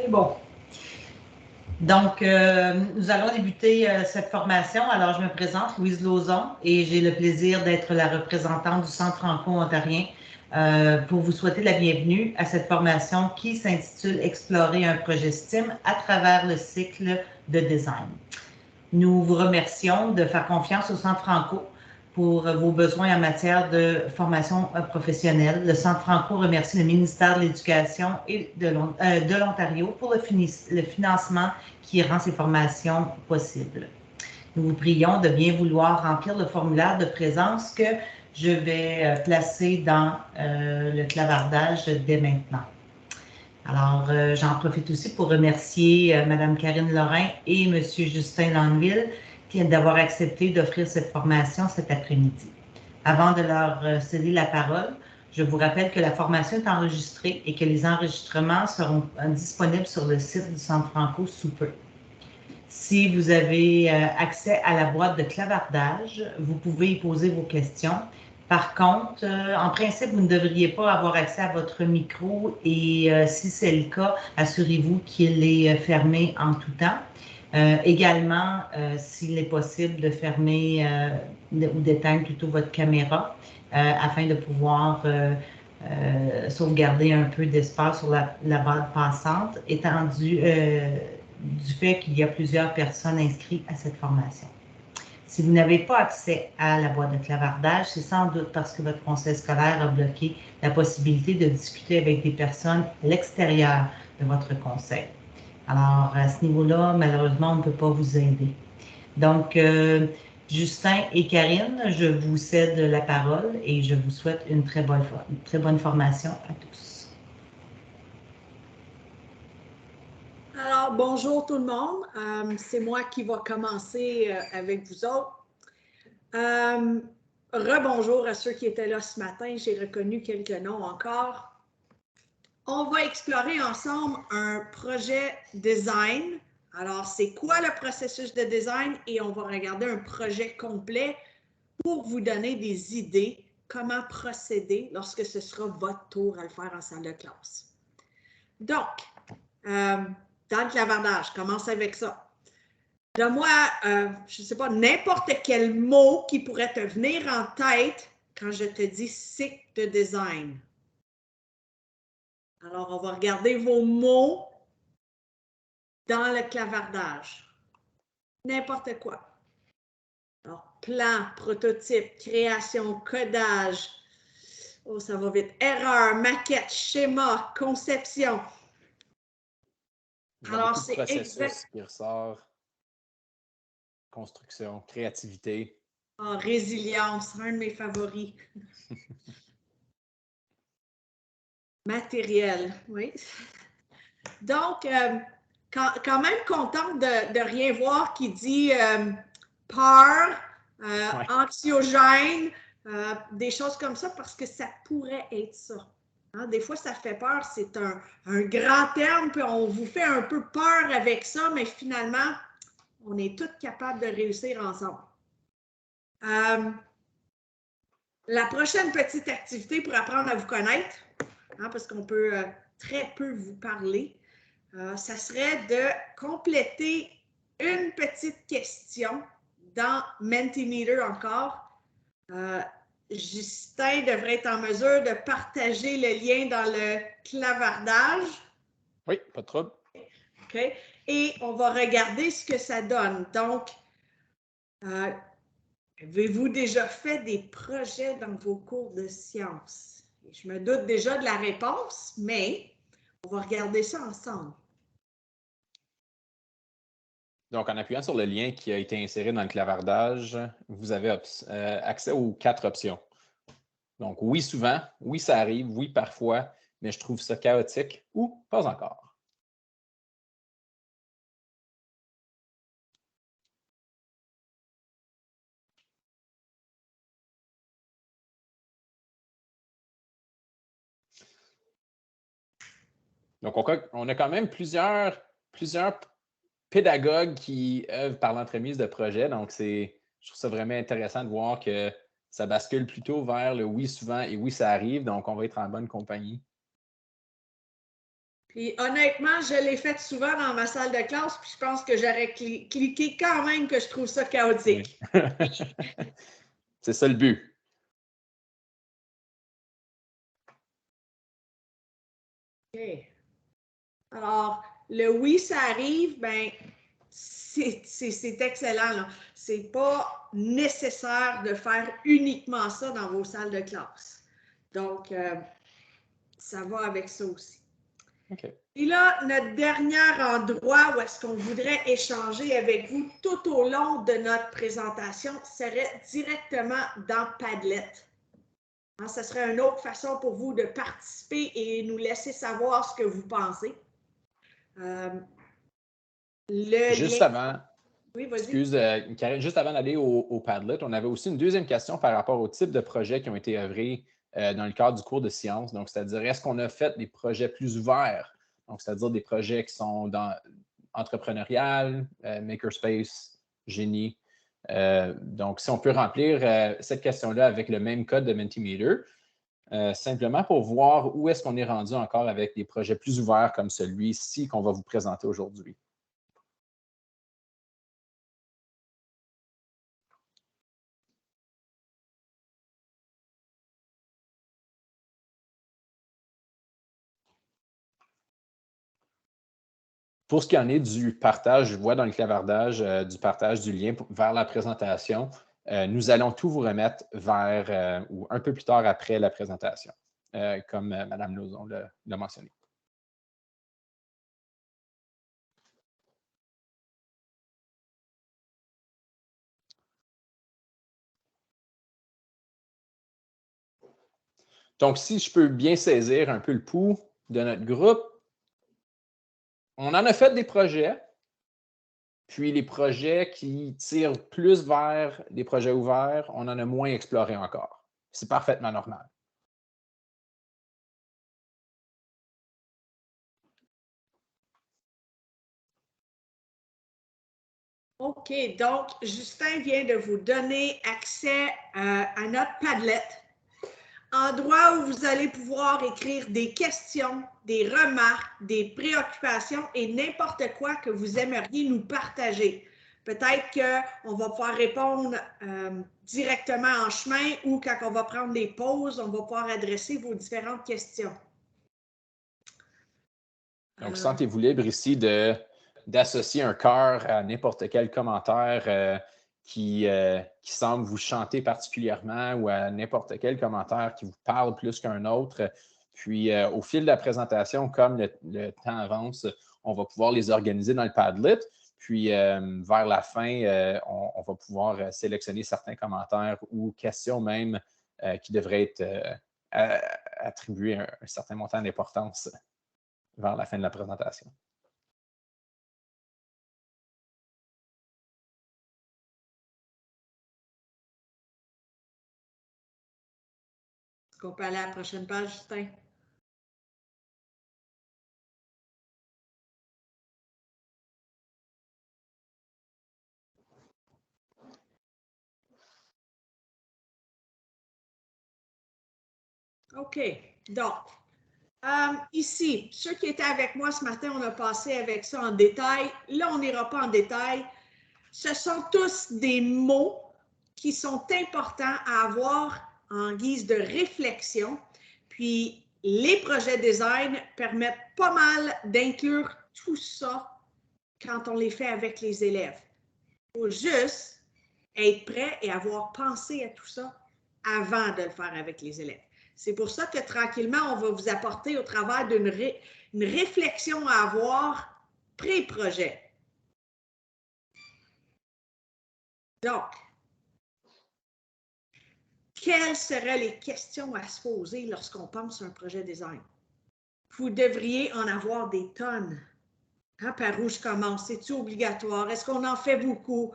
C'est bon. Donc, nous allons débuter cette formation. Alors, je me présente, Louise Lauzon, et j'ai le plaisir d'être la représentante du Centre franco-ontarien pour vous souhaiter la bienvenue à cette formation qui s'intitule « Explorer un projet STEAM à travers le cycle de design ». Nous vous remercions de faire confiance au Centre Franco pour vos besoins en matière de formation professionnelle. Le Centre Franco remercie le ministère de l'Éducation et de l'Ontario pour le financement qui rend ces formations possibles. Nous vous prions de bien vouloir remplir le formulaire de présence que je vais placer dans le clavardage dès maintenant. Alors, j'en profite aussi pour remercier Mme Karine Lorrain et M. Justin Langville d'avoir accepté d'offrir cette formation cet après-midi. Avant de leur céder la parole, je vous rappelle que la formation est enregistrée et que les enregistrements seront disponibles sur le site du Centre Franco sous peu. Si vous avez accès à la boîte de clavardage, vous pouvez y poser vos questions. Par contre, en principe, vous ne devriez pas avoir accès à votre micro et si c'est le cas, assurez-vous qu'il est fermé en tout temps. Également, s'il est possible de fermer ou d'éteindre plutôt votre caméra afin de pouvoir sauvegarder un peu d'espace sur la bande passante, étant du fait qu'il y a plusieurs personnes inscrites à cette formation. Si vous n'avez pas accès à la boîte de clavardage, c'est sans doute parce que votre conseil scolaire a bloqué la possibilité de discuter avec des personnes à l'extérieur de votre conseil. Alors, à ce niveau-là, malheureusement, on ne peut pas vous aider. Donc, Justin et Karine, je vous cède la parole et je vous souhaite une très bonne formation à tous. Alors, bonjour tout le monde. C'est moi qui va commencer avec vous autres. Rebonjour à ceux qui étaient là ce matin. J'ai reconnu quelques noms encore. On va explorer ensemble un projet design. Alors, c'est quoi le processus de design? Et on va regarder un projet complet pour vous donner des idées comment procéder lorsque ce sera votre tour à le faire en salle de classe. Donc, dans le clavardage, commence avec ça. Donne-moi, je ne sais pas, n'importe quel mot qui pourrait te venir en tête quand je te dis cycle de design. Alors, on va regarder vos mots dans le clavardage. N'importe quoi. Alors, plan, prototype, création, codage. Oh, ça va vite. Erreur, maquette, schéma, conception. Alors, c'est processus qui ressort. Construction, créativité. Oh, résilience, un de mes favoris. Matériel, oui. Donc, quand même contente de rien voir qui dit peur, Ouais. anxiogène, des choses comme ça, parce que ça pourrait être ça. Hein, des fois, ça fait peur, c'est un grand terme, puis on vous fait un peu peur avec ça, mais finalement, on est toutes capables de réussir ensemble. La prochaine petite activité pour apprendre à vous connaître, hein, parce qu'on peut très peu vous parler, ça serait de compléter une petite question dans Mentimeter encore. Justin devrait être en mesure de partager le lien dans le clavardage. Oui, pas de trouble. OK. Et on va regarder ce que ça donne. Donc, avez-vous déjà fait des projets dans vos cours de sciences? Je me doute déjà de la réponse, mais on va regarder ça ensemble. Donc, en appuyant sur le lien qui a été inséré dans le clavardage, vous avez accès aux 4 options. Donc, oui, souvent, oui, ça arrive, oui, parfois, mais je trouve ça chaotique ou pas encore. Donc, on a quand même plusieurs pédagogues qui œuvrent par l'entremise de projets. Donc, je trouve ça vraiment intéressant de voir que ça bascule plutôt vers le oui souvent et oui, ça arrive. Donc, on va être en bonne compagnie. Puis honnêtement, je l'ai fait souvent dans ma salle de classe, puis je pense que j'aurais cliqué quand même que je trouve ça chaotique. Oui. C'est ça le but. OK. Alors, le oui, ça arrive, ben c'est excellent. Ce n'est pas nécessaire de faire uniquement ça dans vos salles de classe. Donc, ça va avec ça aussi. OK. Et là, notre dernier endroit où est-ce qu'on voudrait échanger avec vous tout au long de notre présentation serait directement dans Padlet. Ce serait une autre façon pour vous de participer et nous laisser savoir ce que vous pensez. Juste avant, oui, vas-y. excuse, Karine, juste avant d'aller au Padlet, on avait aussi une deuxième question par rapport au type de projets qui ont été œuvrés dans le cadre du cours de sciences. Donc, c'est-à-dire, est-ce qu'on a fait des projets plus ouverts? Donc, c'est-à-dire des projets qui sont dans entrepreneurial, makerspace, génie. Donc, si on peut remplir cette question-là avec le même code de Mentimeter, simplement pour voir où est-ce qu'on est rendu encore avec des projets plus ouverts comme celui-ci qu'on va vous présenter aujourd'hui. Pour ce qui en est du partage, je vois dans le clavardage du partage du lien vers la présentation, nous allons tout vous remettre vers ou un peu plus tard après la présentation, comme Mme Lauzon l'a mentionné. Donc, si je peux bien saisir un peu le pouls de notre groupe, on en a fait des projets, puis les projets qui tirent plus vers des projets ouverts, on en a moins exploré encore. C'est parfaitement normal. OK, donc Justin vient de vous donner accès à notre Padlet, endroit où vous allez pouvoir écrire des questions, des remarques, des préoccupations et n'importe quoi que vous aimeriez nous partager. Peut-être qu'on va pouvoir répondre directement en chemin ou quand on va prendre des pauses, on va pouvoir adresser vos différentes questions. Donc, sentez-vous libre ici d'associer un cœur à n'importe quel commentaire qui semble vous chanter particulièrement ou à n'importe quel commentaire qui vous parle plus qu'un autre. Puis, au fil de la présentation, comme le temps avance, on va pouvoir les organiser dans le Padlet. Puis, vers la fin, on va pouvoir sélectionner certains commentaires ou questions même qui devraient être attribués un certain montant d'importance vers la fin de la présentation. Est-ce qu'on peut aller à la prochaine page, Justin? OK. Donc, ici, ceux qui étaient avec moi ce matin, on a passé avec ça en détail. Là, on n'ira pas en détail. Ce sont tous des mots qui sont importants à avoir en guise de réflexion. Puis, les projets design permettent pas mal d'inclure tout ça quand on les fait avec les élèves. Il faut juste être prêt et avoir pensé à tout ça avant de le faire avec les élèves. C'est pour ça que tranquillement, on va vous apporter au travers d'une réflexion à avoir pré-projet. Donc, quelles seraient les questions à se poser lorsqu'on pense à un projet design? Vous devriez en avoir des tonnes. Par où je commence? C'est-tu obligatoire? Est-ce qu'on en fait beaucoup?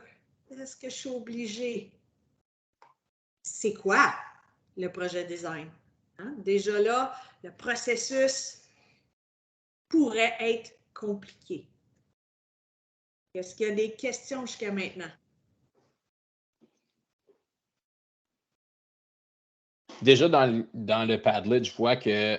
Est-ce que je suis obligée? C'est quoi le projet design? Déjà là, le processus pourrait être compliqué. Est-ce qu'il y a des questions jusqu'à maintenant? déjà dans le Padlet, je vois que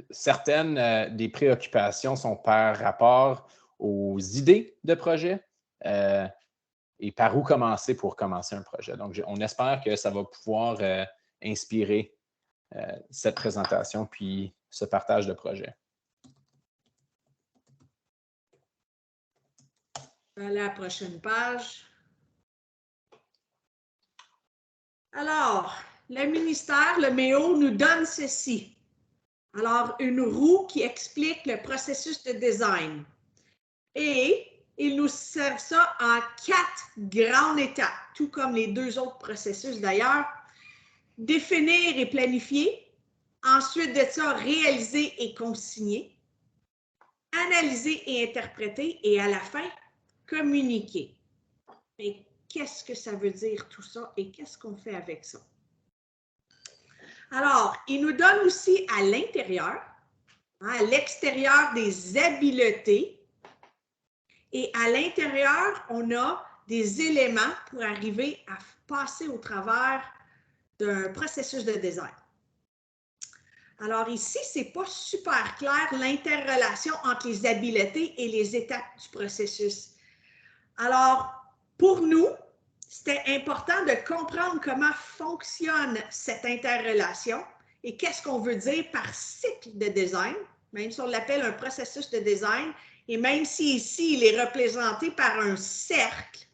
certaines des préoccupations sont par rapport aux idées de projet et par où commencer pour commencer un projet. Donc, on espère que ça va pouvoir inspirer cette présentation puis ce partage de projet. À la prochaine page. Alors, le ministère, le MEO, nous donne ceci. Alors, une roue qui explique le processus de design. Et il nous sert ça en 4 grandes étapes, tout comme les 2 autres processus d'ailleurs. Définir et planifier. Ensuite de ça, réaliser et consigner. Analyser et interpréter. Et à la fin, communiquer. Mais qu'est-ce que ça veut dire tout ça et qu'est-ce qu'on fait avec ça? Alors, il nous donne aussi à l'intérieur, à l'extérieur des habiletés et à l'intérieur, on a des éléments pour arriver à passer au travers d'un processus de design. Alors ici, ce n'est pas super clair l'interrelation entre les habiletés et les étapes du processus. Alors, pour nous, c'était important de comprendre comment fonctionne cette interrelation et qu'est-ce qu'on veut dire par cycle de design, même si on l'appelle un processus de design, et même si ici, il est représenté par un cercle,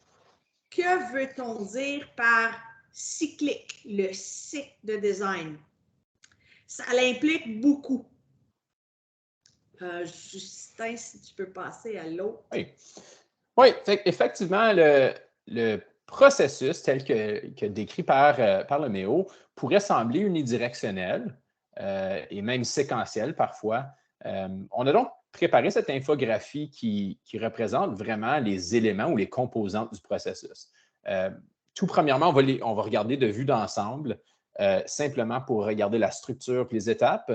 que veut-on dire par cyclique, le cycle de design? Ça l'implique beaucoup. Justin, si tu peux passer à l'autre. Oui, effectivement, le processus tel que décrit par le MEO pourrait sembler unidirectionnel et même séquentiel parfois. On a donc préparé cette infographie qui représente vraiment les éléments ou les composantes du processus. Tout premièrement, on va regarder de vue d'ensemble, simplement pour regarder la structure et les étapes.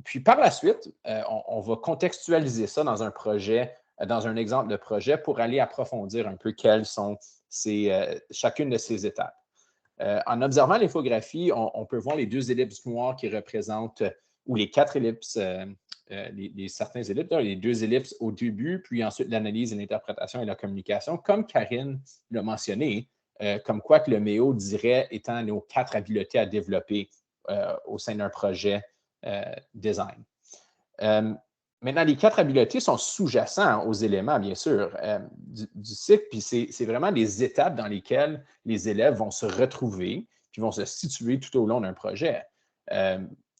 Puis par la suite, on va contextualiser ça dans un projet, dans un exemple de projet pour aller approfondir un peu quelles sont chacune de ces étapes. En observant l'infographie, on peut voir les 2 ellipses noires qui représentent, ou les 4 ellipses, certains ellipses, les 2 ellipses au début, puis ensuite l'analyse et l'interprétation et la communication, comme Karine l'a mentionné, comme quoi que le MEO dirait étant nos 4 habiletés à développer au sein d'un projet design. Maintenant, les 4 habiletés sont sous-jacents aux éléments, bien sûr, du cycle, puis c'est vraiment les étapes dans lesquelles les élèves vont se retrouver, puis vont se situer tout au long d'un projet.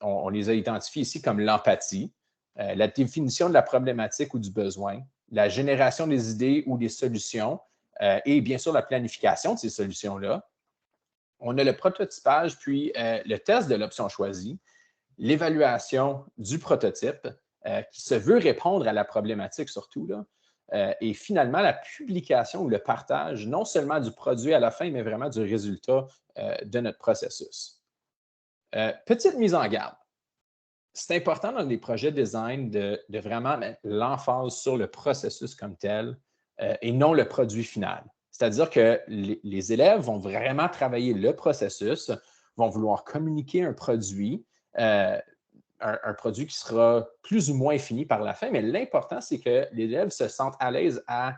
On les a identifiés ici comme l'empathie, la définition de la problématique ou du besoin, la génération des idées ou des solutions, et bien sûr la planification de ces solutions-là. On a le prototypage, puis le test de l'option choisie, l'évaluation du prototype qui se veut répondre à la problématique surtout, là, et finalement la publication ou le partage non seulement du produit à la fin, mais vraiment du résultat de notre processus. Petite mise en garde. C'est important dans les projets design de vraiment mettre l'emphase sur le processus comme tel et non le produit final. C'est-à-dire que les élèves vont vraiment travailler le processus, vont vouloir communiquer un produit, un produit qui sera plus ou moins fini par la fin, mais l'important, c'est que l'élève se sente à l'aise à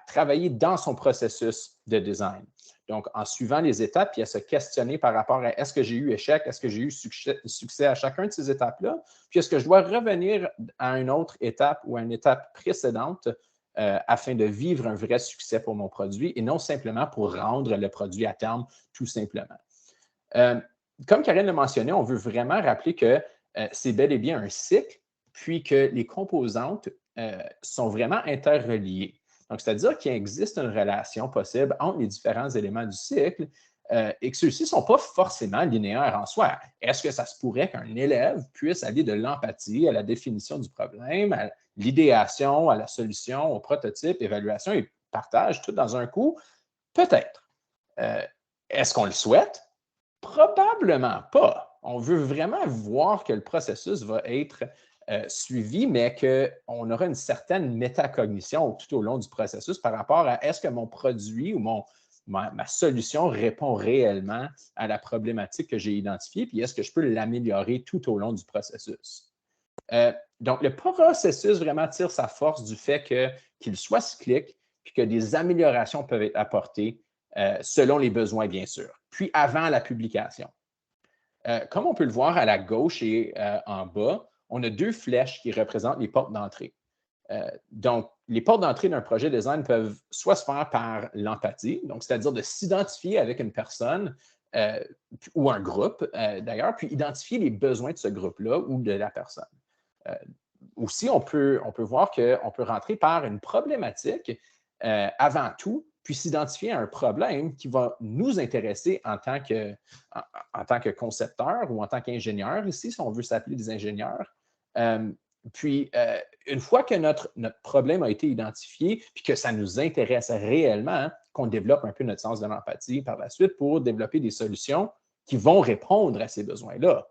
travailler dans son processus de design. Donc, en suivant les étapes, puis à se questionner par rapport à est-ce que j'ai eu échec, est-ce que j'ai eu succès à chacun de ces étapes-là, puis est-ce que je dois revenir à une autre étape ou à une étape précédente afin de vivre un vrai succès pour mon produit et non simplement pour rendre le produit à terme, tout simplement. Comme Karine l'a mentionné, on veut vraiment rappeler que c'est bel et bien un cycle, puis que les composantes sont vraiment interreliées. Donc, c'est-à-dire qu'il existe une relation possible entre les différents éléments du cycle et que ceux-ci ne sont pas forcément linéaires en soi. Est-ce que ça se pourrait qu'un élève puisse aller de l'empathie à la définition du problème, à l'idéation, à la solution, au prototype, évaluation et partage, tout dans un coup? Peut-être. Est-ce qu'on le souhaite? Probablement pas. On veut vraiment voir que le processus va être suivi, mais qu'on aura une certaine métacognition tout au long du processus par rapport à est-ce que mon produit ou ma solution répond réellement à la problématique que j'ai identifiée, puis est-ce que je peux l'améliorer tout au long du processus. Donc, le processus vraiment tire sa force du fait qu'il soit cyclique, puis que des améliorations peuvent être apportées selon les besoins, bien sûr, puis avant la publication. Comme on peut le voir à la gauche et en bas, on a 2 flèches qui représentent les portes d'entrée. Donc, les portes d'entrée d'un projet design peuvent soit se faire par l'empathie, donc c'est-à-dire de s'identifier avec une personne ou un groupe d'ailleurs, puis identifier les besoins de ce groupe-là ou de la personne. Aussi, on peut voir qu'on peut rentrer par une problématique avant tout, puis s'identifier à un problème qui va nous intéresser en tant que concepteur ou en tant qu'ingénieur ici, si on veut s'appeler des ingénieurs. Puis, une fois que notre problème a été identifié, puis que ça nous intéresse réellement, hein, qu'on développe un peu notre sens de l'empathie par la suite pour développer des solutions qui vont répondre à ces besoins-là.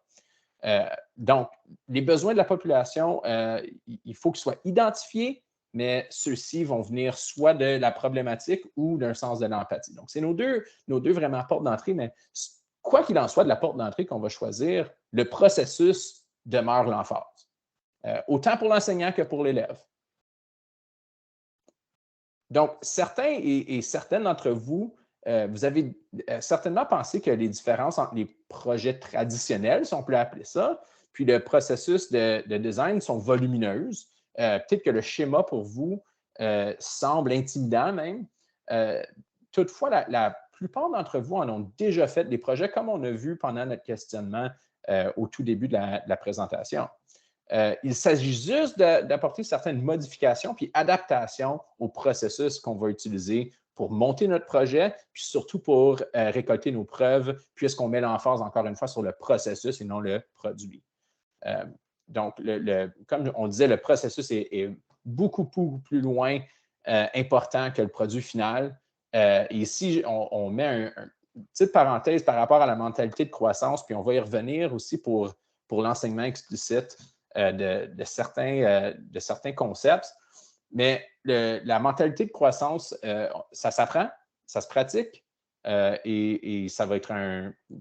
Donc, les besoins de la population, il faut qu'ils soient identifiés, mais ceux-ci vont venir soit de la problématique ou d'un sens de l'empathie. Donc, c'est nos deux vraiment portes d'entrée, mais quoi qu'il en soit de la porte d'entrée qu'on va choisir, le processus demeure l'emphase. Autant pour l'enseignant que pour l'élève. Donc, certains et certaines d'entre vous, vous avez certainement pensé que les différences entre les projets traditionnels, si on peut appeler ça, puis le processus de design sont volumineuses. Peut-être que le schéma pour vous semble intimidant même. Toutefois, la plupart d'entre vous en ont déjà fait des projets comme on a vu pendant notre questionnement au tout début de la présentation. Il s'agit juste d'apporter certaines modifications puis adaptations au processus qu'on va utiliser pour monter notre projet, puis surtout pour récolter nos preuves, puisqu'on met l'emphase encore une fois sur le processus et non le produit. Donc, comme on disait, le processus est beaucoup plus loin important que le produit final. Et ici, on met une petite parenthèse par rapport à la mentalité de croissance, puis on va y revenir aussi pour l'enseignement explicite de certains concepts. Mais la mentalité de croissance, ça s'apprend, ça se pratique et ça va être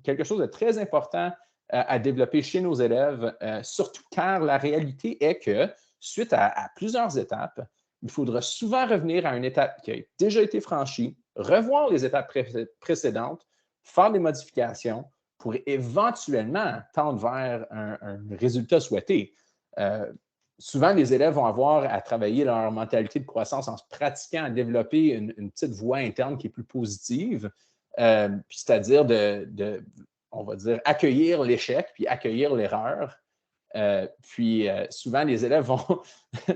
quelque chose de très important à développer chez nos élèves, surtout car la réalité est que, suite à plusieurs étapes, il faudra souvent revenir à une étape qui a déjà été franchie, revoir les étapes précédentes, faire des modifications pour éventuellement tendre vers un résultat souhaité. Souvent, les élèves vont avoir à travailler leur mentalité de croissance en se pratiquant à développer une petite voie interne qui est plus positive, puis c'est-à-dire on va dire, accueillir l'échec puis accueillir l'erreur. Puis souvent, les élèves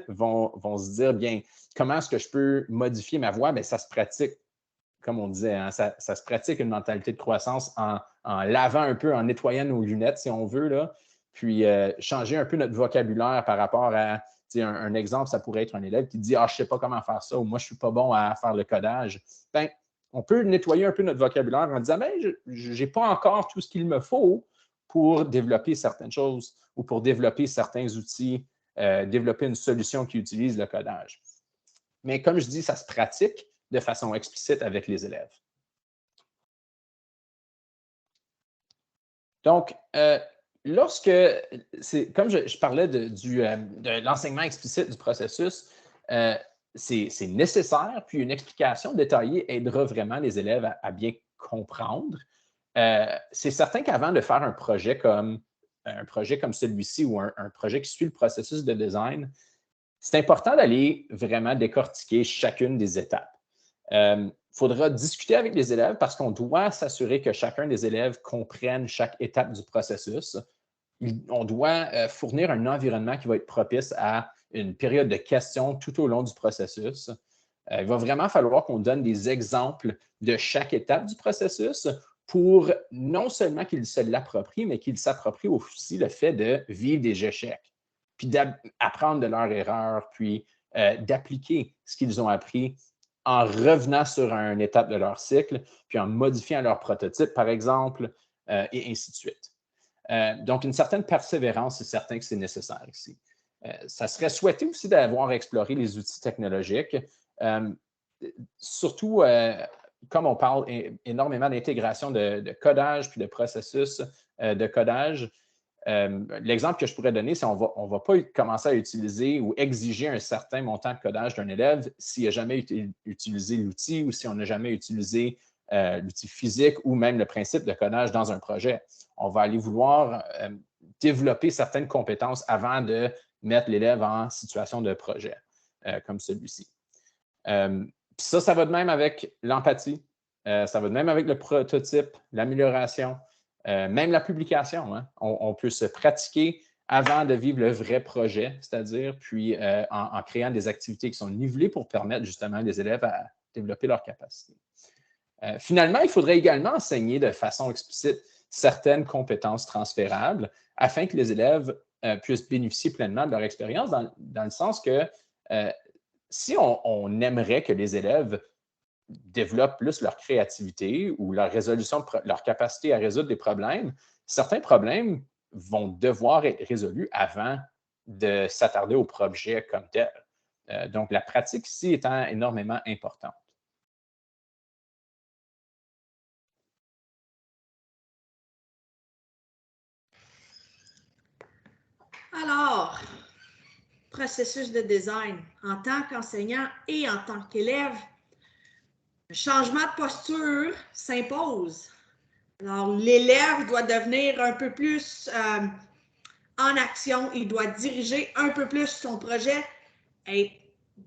vont se dire, bien, comment est-ce que je peux modifier ma voie? Bien, ça se pratique, comme on disait, hein, ça se pratique une mentalité de croissance en lavant un peu, en nettoyant nos lunettes, si on veut, là. Puis changer un peu notre vocabulaire par rapport à, un exemple, ça pourrait être un élève qui dit « Ah, je ne sais pas comment faire ça » ou « Moi, je ne suis pas bon à faire le codage. » Bien, on peut nettoyer un peu notre vocabulaire en disant « Bien, je n'ai pas encore tout ce qu'il me faut pour développer certaines choses ou pour développer certains outils, développer une solution qui utilise le codage. » Mais comme je dis, ça se pratique de façon explicite avec les élèves. Donc, comme je parlais de l'enseignement explicite du processus, c'est nécessaire, puis une explication détaillée aidera vraiment les élèves à bien comprendre. C'est certain qu'avant de faire un projet comme celui-ci ou un projet qui suit le processus de design, c'est important d'aller vraiment décortiquer chacune des étapes. Il faudra discuter avec les élèves parce qu'on doit s'assurer que chacun des élèves comprenne chaque étape du processus. On doit fournir un environnement qui va être propice à une période de questions tout au long du processus. Il va vraiment falloir qu'on donne des exemples de chaque étape du processus pour non seulement qu'ils se l'approprient, mais qu'ils s'approprient aussi le fait de vivre des échecs, puis d'apprendre de leurs erreurs, puis d'appliquer ce qu'ils ont appris en revenant sur une étape de leur cycle, puis en modifiant leur prototype, par exemple, et ainsi de suite. Donc, une certaine persévérance, c'est certain que c'est nécessaire ici. Ça serait souhaité aussi d'avoir exploré les outils technologiques, surtout comme on parle énormément d'intégration de codage puis de processus de codage, l'exemple que je pourrais donner, c'est qu'on ne va pas commencer à utiliser ou exiger un certain montant de codage d'un élève s'il n'a jamais utilisé l'outil ou si on n'a jamais utilisé l'outil physique ou même le principe de codage dans un projet. On va aller vouloir développer certaines compétences avant de mettre l'élève en situation de projet comme celui-ci. Ça va de même avec l'empathie, ça va de même avec le prototype, l'amélioration, même la publication. Hein. On peut se pratiquer avant de vivre le vrai projet, c'est-à-dire puis en créant des activités qui sont nivelées pour permettre justement les élèves à développer leurs capacités. Finalement, il faudrait également enseigner de façon explicite certaines compétences transférables afin que les élèves puissent bénéficier pleinement de leur expérience dans le sens que si on aimerait que les élèves développent plus leur créativité ou leur capacité à résoudre des problèmes, certains problèmes vont devoir être résolus avant de s'attarder au projet comme tel. Donc, la pratique ici étant énormément importante. Alors, processus de design en tant qu'enseignant et en tant qu'élève, le changement de posture s'impose. Alors, l'élève doit devenir un peu plus en action, il doit diriger un peu plus son projet, être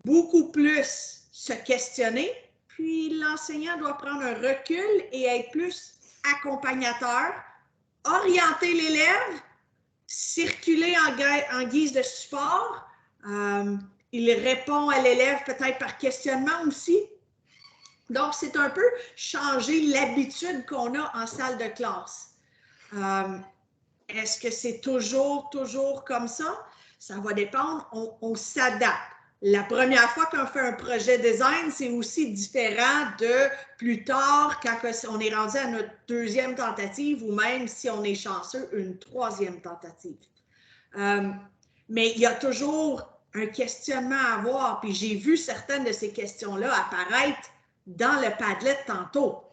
beaucoup plus se questionner, puis l'enseignant doit prendre un recul et être plus accompagnateur, orienter l'élève, circuler en guise de support. Il répond à l'élève peut-être par questionnement aussi. Donc, c'est un peu changer l'habitude qu'on a en salle de classe. Est-ce que c'est toujours comme ça? Ça va dépendre, on s'adapte. La première fois qu'on fait un projet design, c'est aussi différent de plus tard quand on est rendu à notre deuxième tentative ou même si on est chanceux, une troisième tentative. Mais il y a toujours un questionnement à avoir, puis j'ai vu certaines de ces questions-là apparaître dans le Padlet tantôt.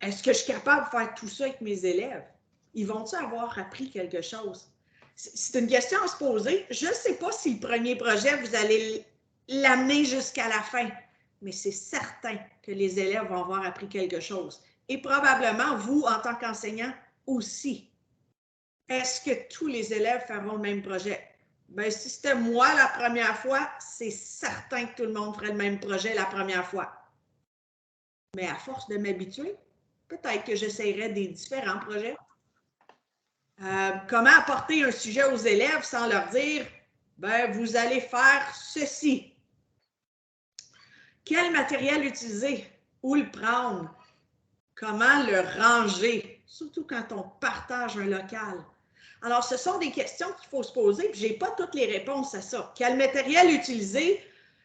Est-ce que je suis capable de faire tout ça avec mes élèves? Ils vont-ils avoir appris quelque chose? C'est une question à se poser. Je ne sais pas si le premier projet, vous allez l'amener jusqu'à la fin, mais c'est certain que les élèves vont avoir appris quelque chose. Et probablement, vous, en tant qu'enseignant, aussi. Est-ce que tous les élèves feront le même projet? Bien, si c'était moi la première fois, c'est certain que tout le monde ferait le même projet la première fois. Mais à force de m'habituer, peut-être que j'essayerais des différents projets. Comment apporter un sujet aux élèves sans leur dire « ben, vous allez faire ceci ». Quel matériel utiliser? Où le prendre? Comment le ranger? Surtout quand on partage un local. Alors, ce sont des questions qu'il faut se poser, puis je n'ai pas toutes les réponses à ça. Quel matériel utiliser?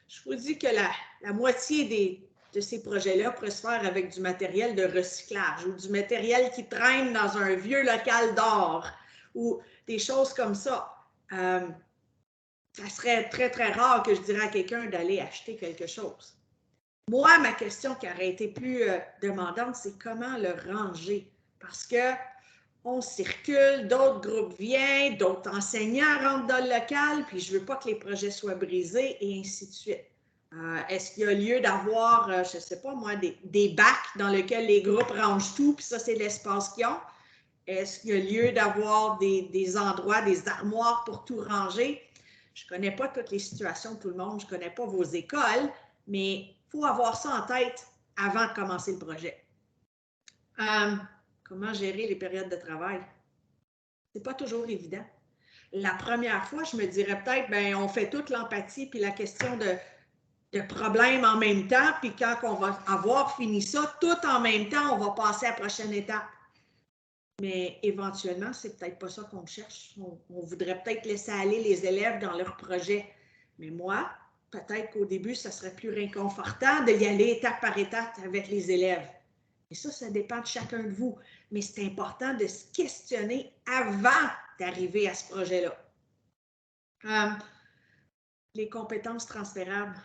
Je vous dis que la moitié de ces projets-là pourraient se faire avec du matériel de recyclage ou du matériel qui traîne dans un vieux local d'or ou des choses comme ça. Ça serait très, très rare que je dirais à quelqu'un d'aller acheter quelque chose. Moi, ma question qui aurait été plus demandante, c'est comment le ranger? Parce que on circule, d'autres groupes viennent, d'autres enseignants rentrent dans le local, puis je ne veux pas que les projets soient brisés et ainsi de suite. Est-ce qu'il y a lieu d'avoir, je ne sais pas moi, des bacs dans lesquels les groupes rangent tout, puis ça, c'est l'espace qu'ils ont? Est-ce qu'il y a lieu d'avoir des endroits, des armoires pour tout ranger? Je ne connais pas toutes les situations de tout le monde, je ne connais pas vos écoles, mais il faut avoir ça en tête avant de commencer le projet. Comment gérer les périodes de travail? Ce n'est pas toujours évident. La première fois, je me dirais peut-être, ben, on fait toute l'empathie puis la question de problèmes en même temps, puis quand on va avoir fini ça, tout en même temps, on va passer à la prochaine étape. Mais éventuellement, c'est peut-être pas ça qu'on cherche. On voudrait peut-être laisser aller les élèves dans leur projet. Mais moi, peut-être qu'au début, ça serait plus réconfortant d'y aller étape par étape avec les élèves. Et ça dépend de chacun de vous. Mais c'est important de se questionner avant d'arriver à ce projet-là. Les compétences transférables,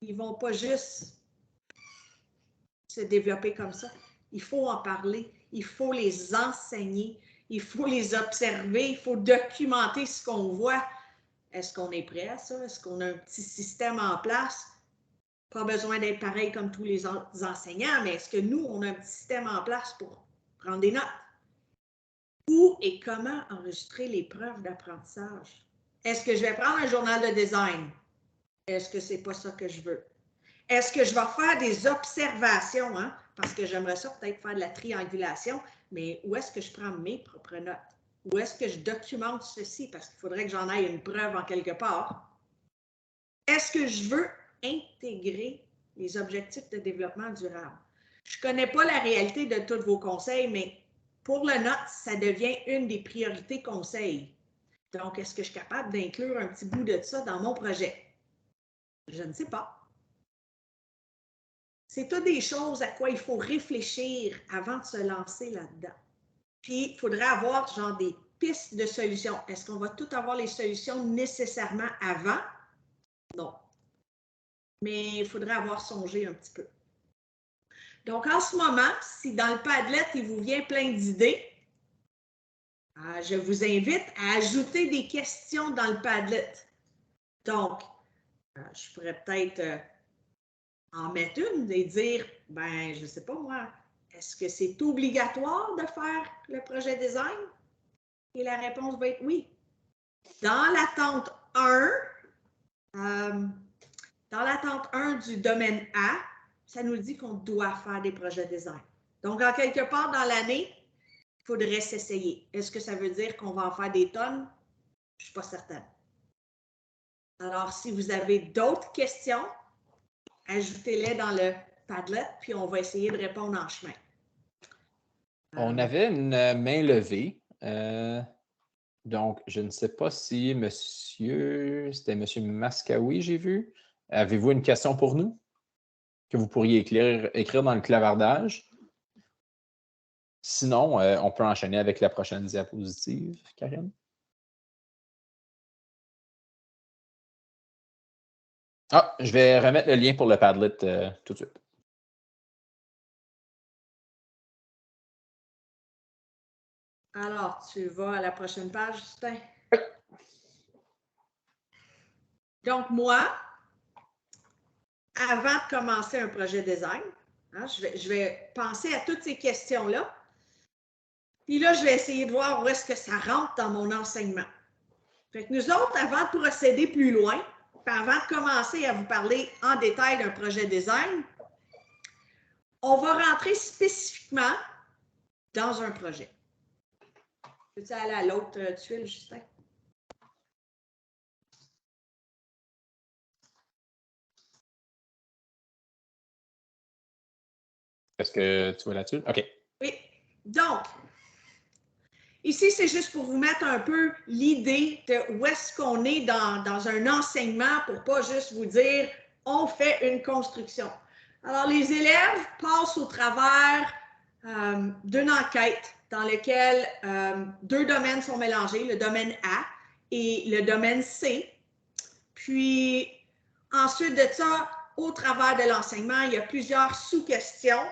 ils ne vont pas juste se développer comme ça. Il faut en parler, il faut les enseigner, il faut les observer, il faut documenter ce qu'on voit. Est-ce qu'on est prêt à ça? Est-ce qu'on a un petit système en place? Pas besoin d'être pareil comme tous les autres enseignants, mais est-ce que nous, on a un petit système en place pour prendre des notes? Où et comment enregistrer les preuves d'apprentissage? Est-ce que je vais prendre un journal de design? Est-ce que c'est pas ça que je veux? Est-ce que je vais faire des observations, hein? Parce que j'aimerais ça peut-être faire de la triangulation, mais où est-ce que je prends mes propres notes? Où est-ce que je documente ceci? Parce qu'il faudrait que j'en aille une preuve en quelque part. Est-ce que je veux intégrer les objectifs de développement durable? Je ne connais pas la réalité de tous vos conseils, mais pour le NOT, ça devient une des priorités conseils. Donc, est-ce que je suis capable d'inclure un petit bout de ça dans mon projet? Je ne sais pas. C'est toutes des choses à quoi il faut réfléchir avant de se lancer là-dedans. Puis, il faudrait avoir genre des pistes de solutions. Est-ce qu'on va tout avoir les solutions nécessairement avant? Non. Mais il faudrait avoir songé un petit peu. Donc, en ce moment, si dans le Padlet, il vous vient plein d'idées, je vous invite à ajouter des questions dans le Padlet. Donc, je pourrais peut-être en mettre une et dire, ben, je ne sais pas moi, est-ce que c'est obligatoire de faire le projet design? Et la réponse va être oui. Dans l'attente 1 du domaine A, ça nous dit qu'on doit faire des projets design. Donc, en quelque part dans l'année, il faudrait s'essayer. Est-ce que ça veut dire qu'on va en faire des tonnes? Je ne suis pas certaine. Alors, si vous avez d'autres questions, ajoutez-les dans le Padlet, puis on va essayer de répondre en chemin. On avait une main levée. Donc, je ne sais pas si c'était monsieur Mascaoui, j'ai vu. Avez-vous une question pour nous que vous pourriez écrire dans le clavardage? Sinon, on peut enchaîner avec la prochaine diapositive, Karine. Ah, je vais remettre le lien pour le Padlet tout de suite. Alors, tu vas à la prochaine page, Justin? Donc, moi, avant de commencer un projet design, hein, je vais penser à toutes ces questions-là. Puis là, je vais essayer de voir où est-ce que ça rentre dans mon enseignement. Fait que nous autres, avant de procéder plus loin, puis avant de commencer à vous parler en détail d'un projet design, on va rentrer spécifiquement dans un projet. Peux-tu aller à l'autre tuile, Justin? Est-ce que tu vois là-dessus? OK. Oui. Donc, ici, c'est juste pour vous mettre un peu l'idée de où est-ce qu'on est dans un enseignement pour pas juste vous dire « on fait une construction ». Alors, les élèves passent au travers d'une enquête dans laquelle 2 domaines sont mélangés, le domaine A et le domaine C. Puis, ensuite de ça, au travers de l'enseignement, il y a plusieurs sous-questions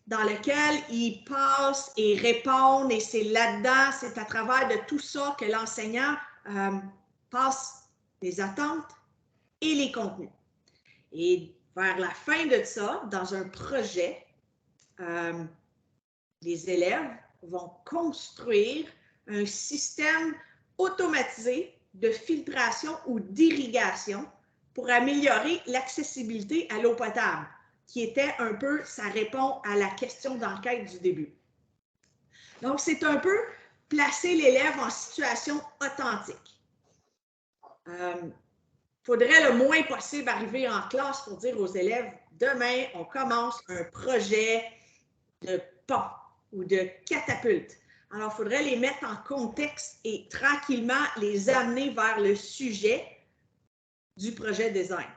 dans lesquelles ils passent et répondent, et c'est là-dedans, c'est à travers de tout ça que l'enseignant passe les attentes et les contenus. Et vers la fin de ça, dans un projet, les élèves vont construire un système automatisé de filtration ou d'irrigation pour améliorer l'accessibilité à l'eau potable, qui était un peu, ça répond à la question d'enquête du début. Donc, c'est un peu placer l'élève en situation authentique. Faudrait le moins possible arriver en classe pour dire aux élèves, demain, on commence un projet de pont ou de catapulte. Alors, il faudrait les mettre en contexte et tranquillement les amener vers le sujet du projet design.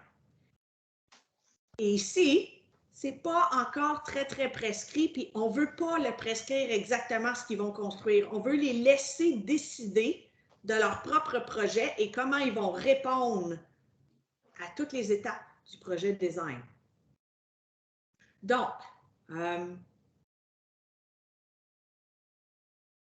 Et ici, ce n'est pas encore très, très prescrit, puis on ne veut pas le prescrire exactement ce qu'ils vont construire. On veut les laisser décider de leur propre projet et comment ils vont répondre à toutes les étapes du projet de design. Donc,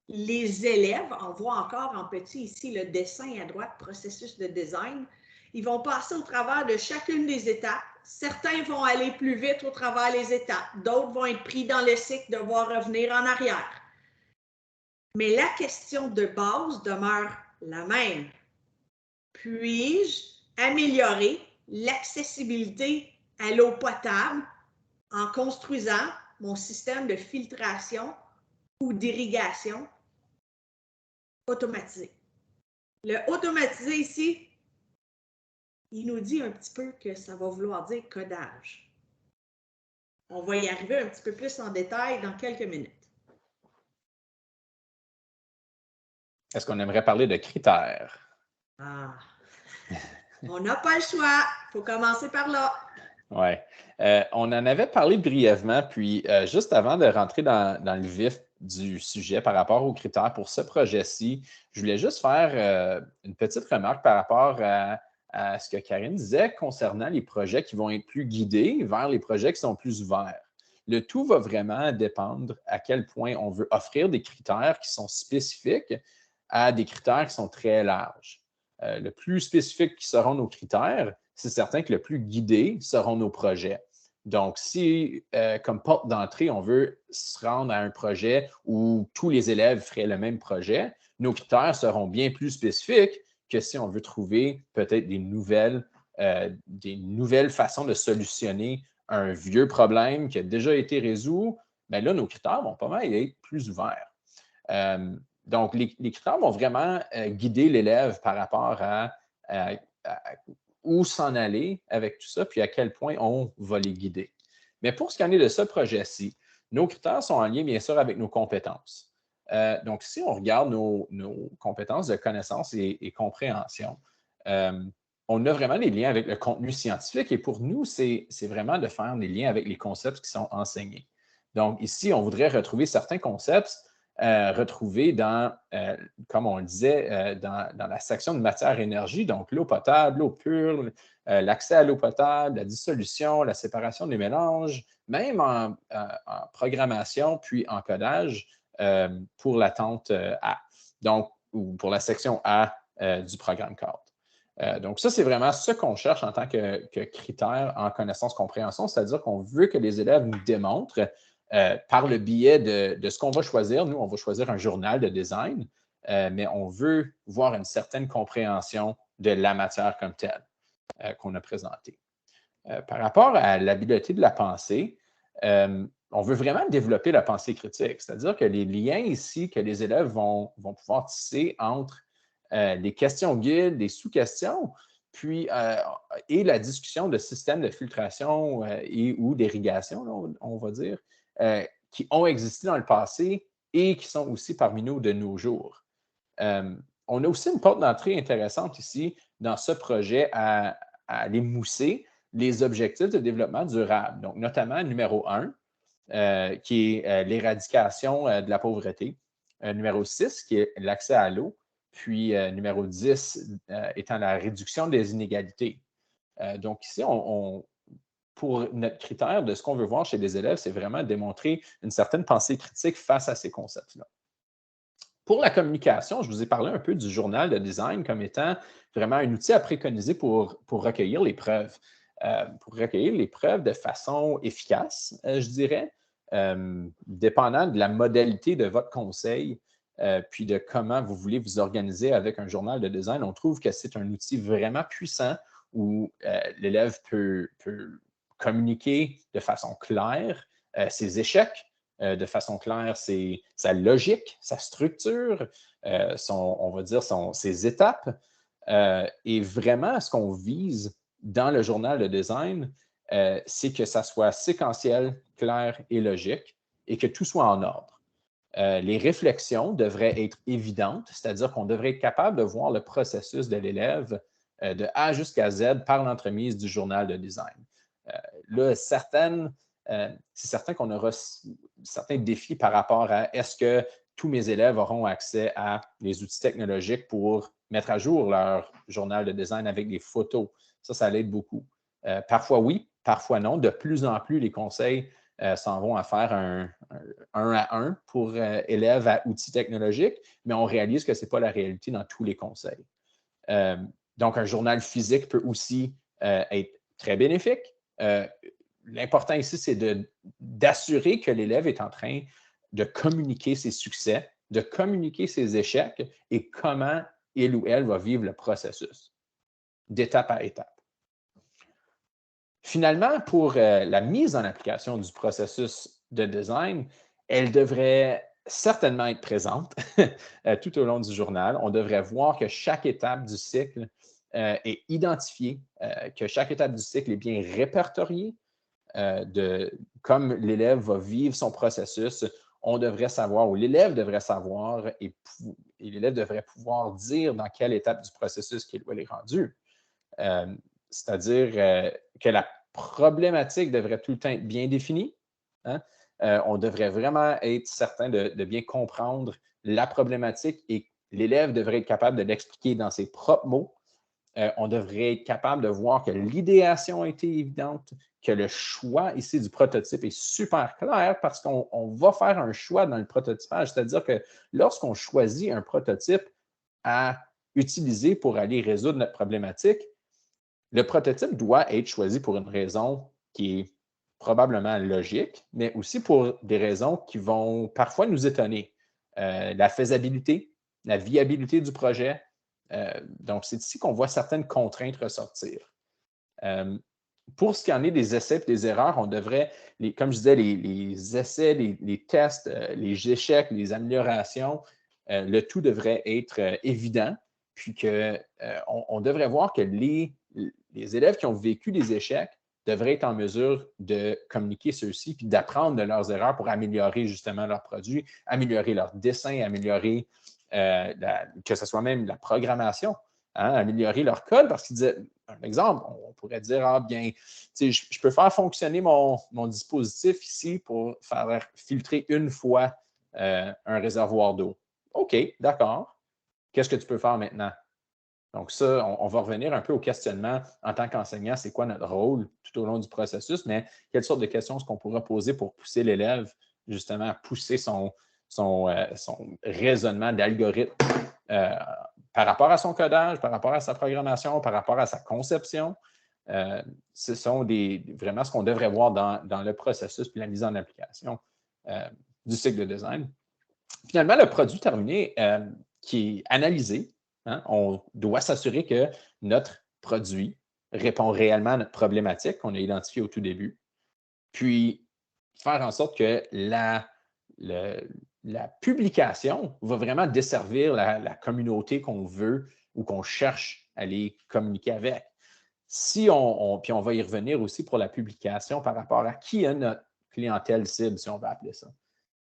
Les élèves, on voit encore en petit ici le dessin à droite, processus de design, ils vont passer au travers de chacune des étapes. Certains vont aller plus vite au travers des étapes, d'autres vont être pris dans le cycle, devoir revenir en arrière. Mais la question de base demeure la même. Puis-je améliorer l'accessibilité à l'eau potable en construisant mon système de filtration ou d'irrigation automatisé? Le automatisé ici, il nous dit un petit peu que ça va vouloir dire codage. On va y arriver un petit peu plus en détail dans quelques minutes. Est-ce qu'on aimerait parler de critères? Ah, on n'a pas le choix. Il faut commencer par là. Oui. On en avait parlé brièvement, puis juste avant de rentrer dans le vif du sujet par rapport aux critères pour ce projet-ci, je voulais juste faire une petite remarque par rapport à ce que Karine disait concernant les projets qui vont être plus guidés vers les projets qui sont plus ouverts. Le tout va vraiment dépendre à quel point on veut offrir des critères qui sont spécifiques à des critères qui sont très larges. Le plus spécifique qui seront nos critères, c'est certain que le plus guidé seront nos projets. Donc, si, comme porte d'entrée, on veut se rendre à un projet où tous les élèves feraient le même projet, nos critères seront bien plus spécifiques que si on veut trouver peut-être des nouvelles façons de solutionner un vieux problème qui a déjà été résolu. Bien là, nos critères vont pas mal être plus ouverts. Donc, les critères vont vraiment guider l'élève par rapport à où s'en aller avec tout ça, puis à quel point on va les guider. Mais pour ce qui en est de ce projet-ci, nos critères sont en lien, bien sûr, avec nos compétences. Donc, si on regarde nos compétences de connaissance et compréhension, on a vraiment des liens avec le contenu scientifique et pour nous, c'est vraiment de faire des liens avec les concepts qui sont enseignés. Donc, ici, on voudrait retrouver certains concepts retrouvés dans, comme on le disait, dans la section de matière-énergie, donc l'eau potable, l'eau pure, l'accès à l'eau potable, la dissolution, la séparation des mélanges, même en programmation puis en codage pour l'attente A, donc, ou pour la section A du programme cadre. Donc, ça, c'est vraiment ce qu'on cherche en tant que critère en connaissance-compréhension, c'est-à-dire qu'on veut que les élèves nous démontrent par le biais de ce qu'on va choisir. Nous, on va choisir un journal de design, mais on veut voir une certaine compréhension de la matière comme telle qu'on a présentée. Par rapport à l'habileté de la pensée, on veut vraiment développer la pensée critique, c'est-à-dire que les liens ici que les élèves vont pouvoir tisser entre les questions guides, les sous-questions, puis et la discussion de systèmes de filtration et ou d'irrigation, on va dire, qui ont existé dans le passé et qui sont aussi parmi nous de nos jours. On a aussi une porte d'entrée intéressante ici dans ce projet à aller mousser les objectifs de développement durable. Donc, notamment numéro 1, qui est l'éradication de la pauvreté. Numéro 6, qui est l'accès à l'eau. Puis numéro 10 étant la réduction des inégalités. Donc, ici, pour notre critère de ce qu'on veut voir chez les élèves, c'est vraiment démontrer une certaine pensée critique face à ces concepts-là. Pour la communication, je vous ai parlé un peu du journal de design comme étant vraiment un outil à préconiser pour recueillir les preuves. Pour recueillir les preuves de façon efficace, je dirais, dépendant de la modalité de votre conseil, puis de comment vous voulez vous organiser avec un journal de design, on trouve que c'est un outil vraiment puissant où l'élève peut communiquer de façon claire ses échecs, de façon claire sa logique, sa structure, on va dire ses étapes. Et vraiment, ce qu'on vise dans le journal de design, c'est que ça soit séquentiel, clair et logique et que tout soit en ordre. Les réflexions devraient être évidentes, c'est-à-dire qu'on devrait être capable de voir le processus de l'élève de A jusqu'à Z par l'entremise du journal de design. Là, c'est certain qu'on aura certains défis par rapport à est-ce que tous mes élèves auront accès à les outils technologiques pour mettre à jour leur journal de design avec des photos. Ça l'aide beaucoup. Parfois oui, parfois non. De plus en plus, les conseils s'en vont à faire un 1 à 1 pour élèves à outils technologiques, mais on réalise que ce n'est pas la réalité dans tous les conseils. Donc, un journal physique peut aussi être très bénéfique. L'important ici, c'est d'assurer que l'élève est en train de communiquer ses succès, de communiquer ses échecs et comment il ou elle va vivre le processus, d'étape à étape. Finalement, pour la mise en application du processus de design, elle devrait certainement être présente tout au long du journal. On devrait voir que chaque étape du cycle est identifiée, que chaque étape du cycle est bien répertoriée. Comme l'élève va vivre son processus, on devrait savoir, ou l'élève devrait savoir, et l'élève devrait pouvoir dire dans quelle étape du processus qu'il est rendu. C'est-à-dire que la problématique devrait tout le temps être bien définie. Hein? On devrait vraiment être certain de bien comprendre la problématique et l'élève devrait être capable de l'expliquer dans ses propres mots. On devrait être capable de voir que l'idéation a été évidente, que le choix ici du prototype est super clair parce qu'on va faire un choix dans le prototypage. C'est-à-dire que lorsqu'on choisit un prototype à utiliser pour aller résoudre notre problématique, le prototype doit être choisi pour une raison qui est probablement logique, mais aussi pour des raisons qui vont parfois nous étonner. La faisabilité, la viabilité du projet. Donc, c'est ici qu'on voit certaines contraintes ressortir. Pour ce qui en est des essais et des erreurs, on devrait, comme je disais, les essais, les tests, les échecs, les améliorations, le tout devrait être évident, puis qu'on devrait voir que les élèves qui ont vécu des échecs devraient être en mesure de communiquer ceux-ci, puis d'apprendre de leurs erreurs pour améliorer justement leurs produits, améliorer leur dessin, améliorer que ce soit même la programmation, hein, améliorer leur code, parce qu'ils disaient, un exemple, on pourrait dire, ah bien, je peux faire fonctionner mon dispositif ici pour faire filtrer une fois un réservoir d'eau. OK, d'accord. Qu'est-ce que tu peux faire maintenant? Donc ça, on va revenir un peu au questionnement en tant qu'enseignant, c'est quoi notre rôle tout au long du processus, mais quelle sorte de questions est-ce qu'on pourra poser pour pousser l'élève justement à pousser son raisonnement d'algorithme par rapport à son codage, par rapport à sa programmation, par rapport à sa conception. Ce sont vraiment ce qu'on devrait voir dans le processus puis la mise en application du cycle de design. Finalement, le produit terminé qui est analysé, hein, on doit s'assurer que notre produit répond réellement à notre problématique qu'on a identifiée au tout début, puis faire en sorte que la publication va vraiment desservir la communauté qu'on veut ou qu'on cherche à aller communiquer avec. Puis on va y revenir aussi pour la publication par rapport à qui est notre clientèle cible, si on veut appeler ça.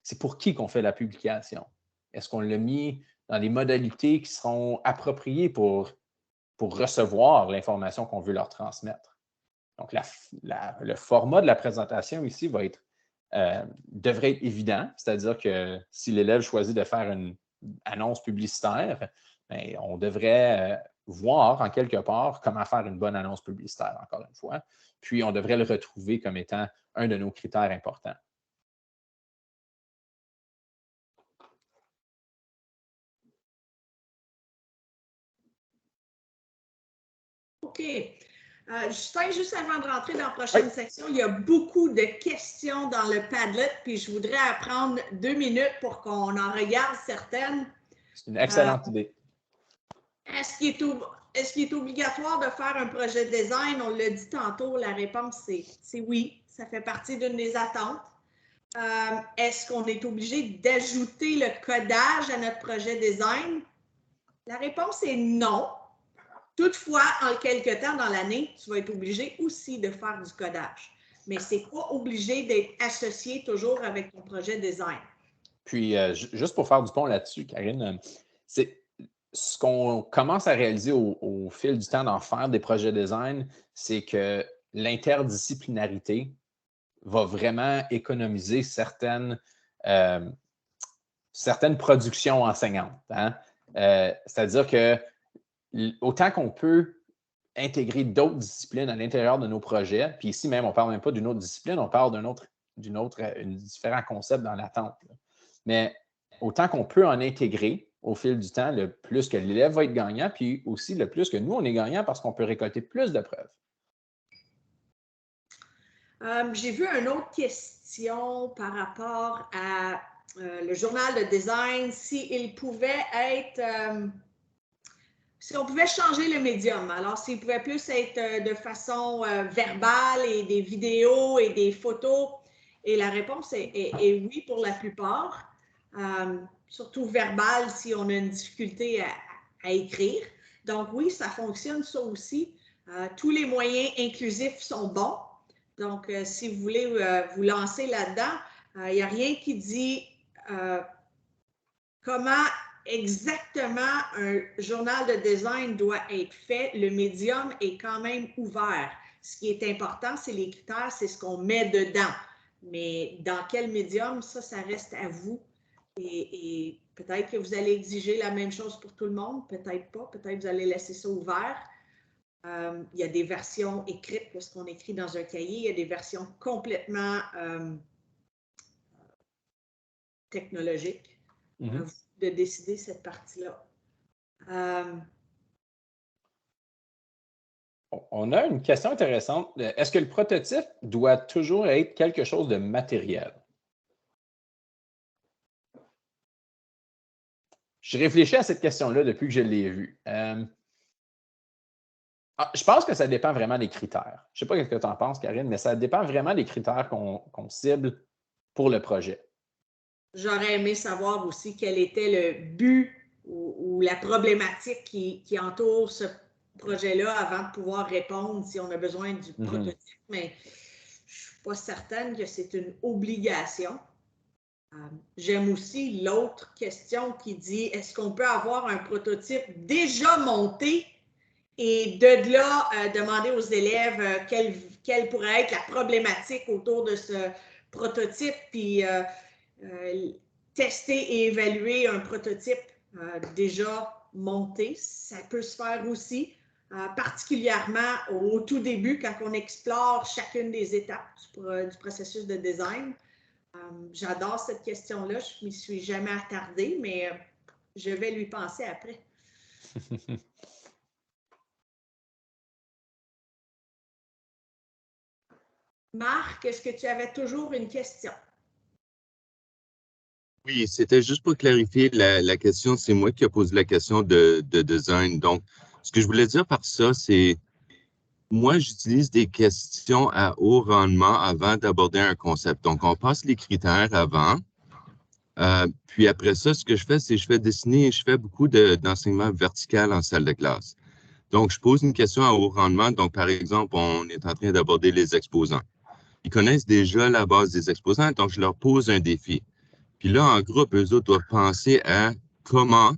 C'est pour qui qu'on fait la publication? Est-ce qu'on l'a mis dans des modalités qui seront appropriées pour recevoir l'information qu'on veut leur transmettre? Donc, le format de la présentation ici devrait être évident, c'est-à-dire que si l'élève choisit de faire une annonce publicitaire, bien, on devrait voir en quelque part comment faire une bonne annonce publicitaire, encore une fois, puis on devrait le retrouver comme étant un de nos critères importants. OK. Justin, juste avant de rentrer dans la prochaine section, il y a beaucoup de questions dans le Padlet, puis je voudrais prendre 2 minutes pour qu'on en regarde certaines. C'est une excellente idée. Est-ce qu'il est obligatoire de faire un projet de design? On l'a dit tantôt, la réponse c'est oui, ça fait partie d'une des attentes. Est-ce qu'on est obligé d'ajouter le codage à notre projet design? La réponse est non. Toutefois, en quelque temps dans l'année, tu vas être obligé aussi de faire du codage. Mais ce n'est pas obligé d'être associé toujours avec ton projet design. Puis, juste pour faire du pont là-dessus, Karine, c'est ce qu'on commence à réaliser au fil du temps d'en faire des projets design, c'est que l'interdisciplinarité va vraiment économiser certaines productions enseignantes. Hein? C'est-à-dire que autant qu'on peut intégrer d'autres disciplines à l'intérieur de nos projets, puis ici même, on ne parle même pas d'une autre discipline, on parle d'une autre différent concept dans l'attente. Mais autant qu'on peut en intégrer au fil du temps, le plus que l'élève va être gagnant, puis aussi le plus que nous, on est gagnant parce qu'on peut récolter plus de preuves. J'ai vu une autre question par rapport à le journal de design, s'il pouvait être, si on pouvait changer le médium. Alors, s'il pouvait plus être de façon verbale et des vidéos et des photos. Et la réponse est oui pour la plupart. Surtout verbal si on a une difficulté à écrire. Donc oui, ça fonctionne ça aussi. Tous les moyens inclusifs sont bons. Donc, si vous voulez vous lancer là-dedans, il n'y a rien qui dit comment exactement un journal de design doit être fait. Le médium est quand même ouvert. Ce qui est important, c'est les critères, c'est ce qu'on met dedans. Mais dans quel médium, ça reste à vous. Et peut-être que vous allez exiger la même chose pour tout le monde, peut-être pas, peut-être que vous allez laisser ça ouvert. Il y a des versions écrites parce qu'on écrit dans un cahier, il y a des versions complètement technologiques. De décider cette partie-là. On a une question intéressante. Est-ce que le prototype doit toujours être quelque chose de matériel? Je réfléchis à cette question-là depuis que je l'ai vue. Je pense que ça dépend vraiment des critères. Je ne sais pas ce que tu en penses, Karine, mais ça dépend vraiment des critères qu'on cible pour le projet. J'aurais aimé savoir aussi quel était le but ou la problématique qui entoure ce projet-là avant de pouvoir répondre si on a besoin du prototype, mais je ne suis pas certaine que c'est une obligation. J'aime aussi l'autre question qui dit, est-ce qu'on peut avoir un prototype déjà monté et de là, demander aux élèves quelle pourrait être la problématique autour de ce prototype, puis tester et évaluer un prototype déjà monté. Ça peut se faire aussi, particulièrement au tout début, quand on explore chacune des étapes du processus de design. J'adore cette question-là. Je ne m'y suis jamais attardée, mais je vais lui penser après. Marc, est-ce que tu avais toujours une question? Oui, c'était juste pour clarifier la question. C'est moi qui ai posé la question de design. Donc, ce que je voulais dire par ça, c'est moi, j'utilise des questions à haut rendement avant d'aborder un concept. Donc, on passe les critères avant. Puis après ça, ce que je fais, c'est que je fais dessiner, je fais beaucoup d'enseignement vertical en salle de classe. Donc, je pose une question à haut rendement. Donc, par exemple, on est en train d'aborder les exposants. Ils connaissent déjà la base des exposants, donc je leur pose un défi. Puis là, en groupe, eux autres doivent penser à comment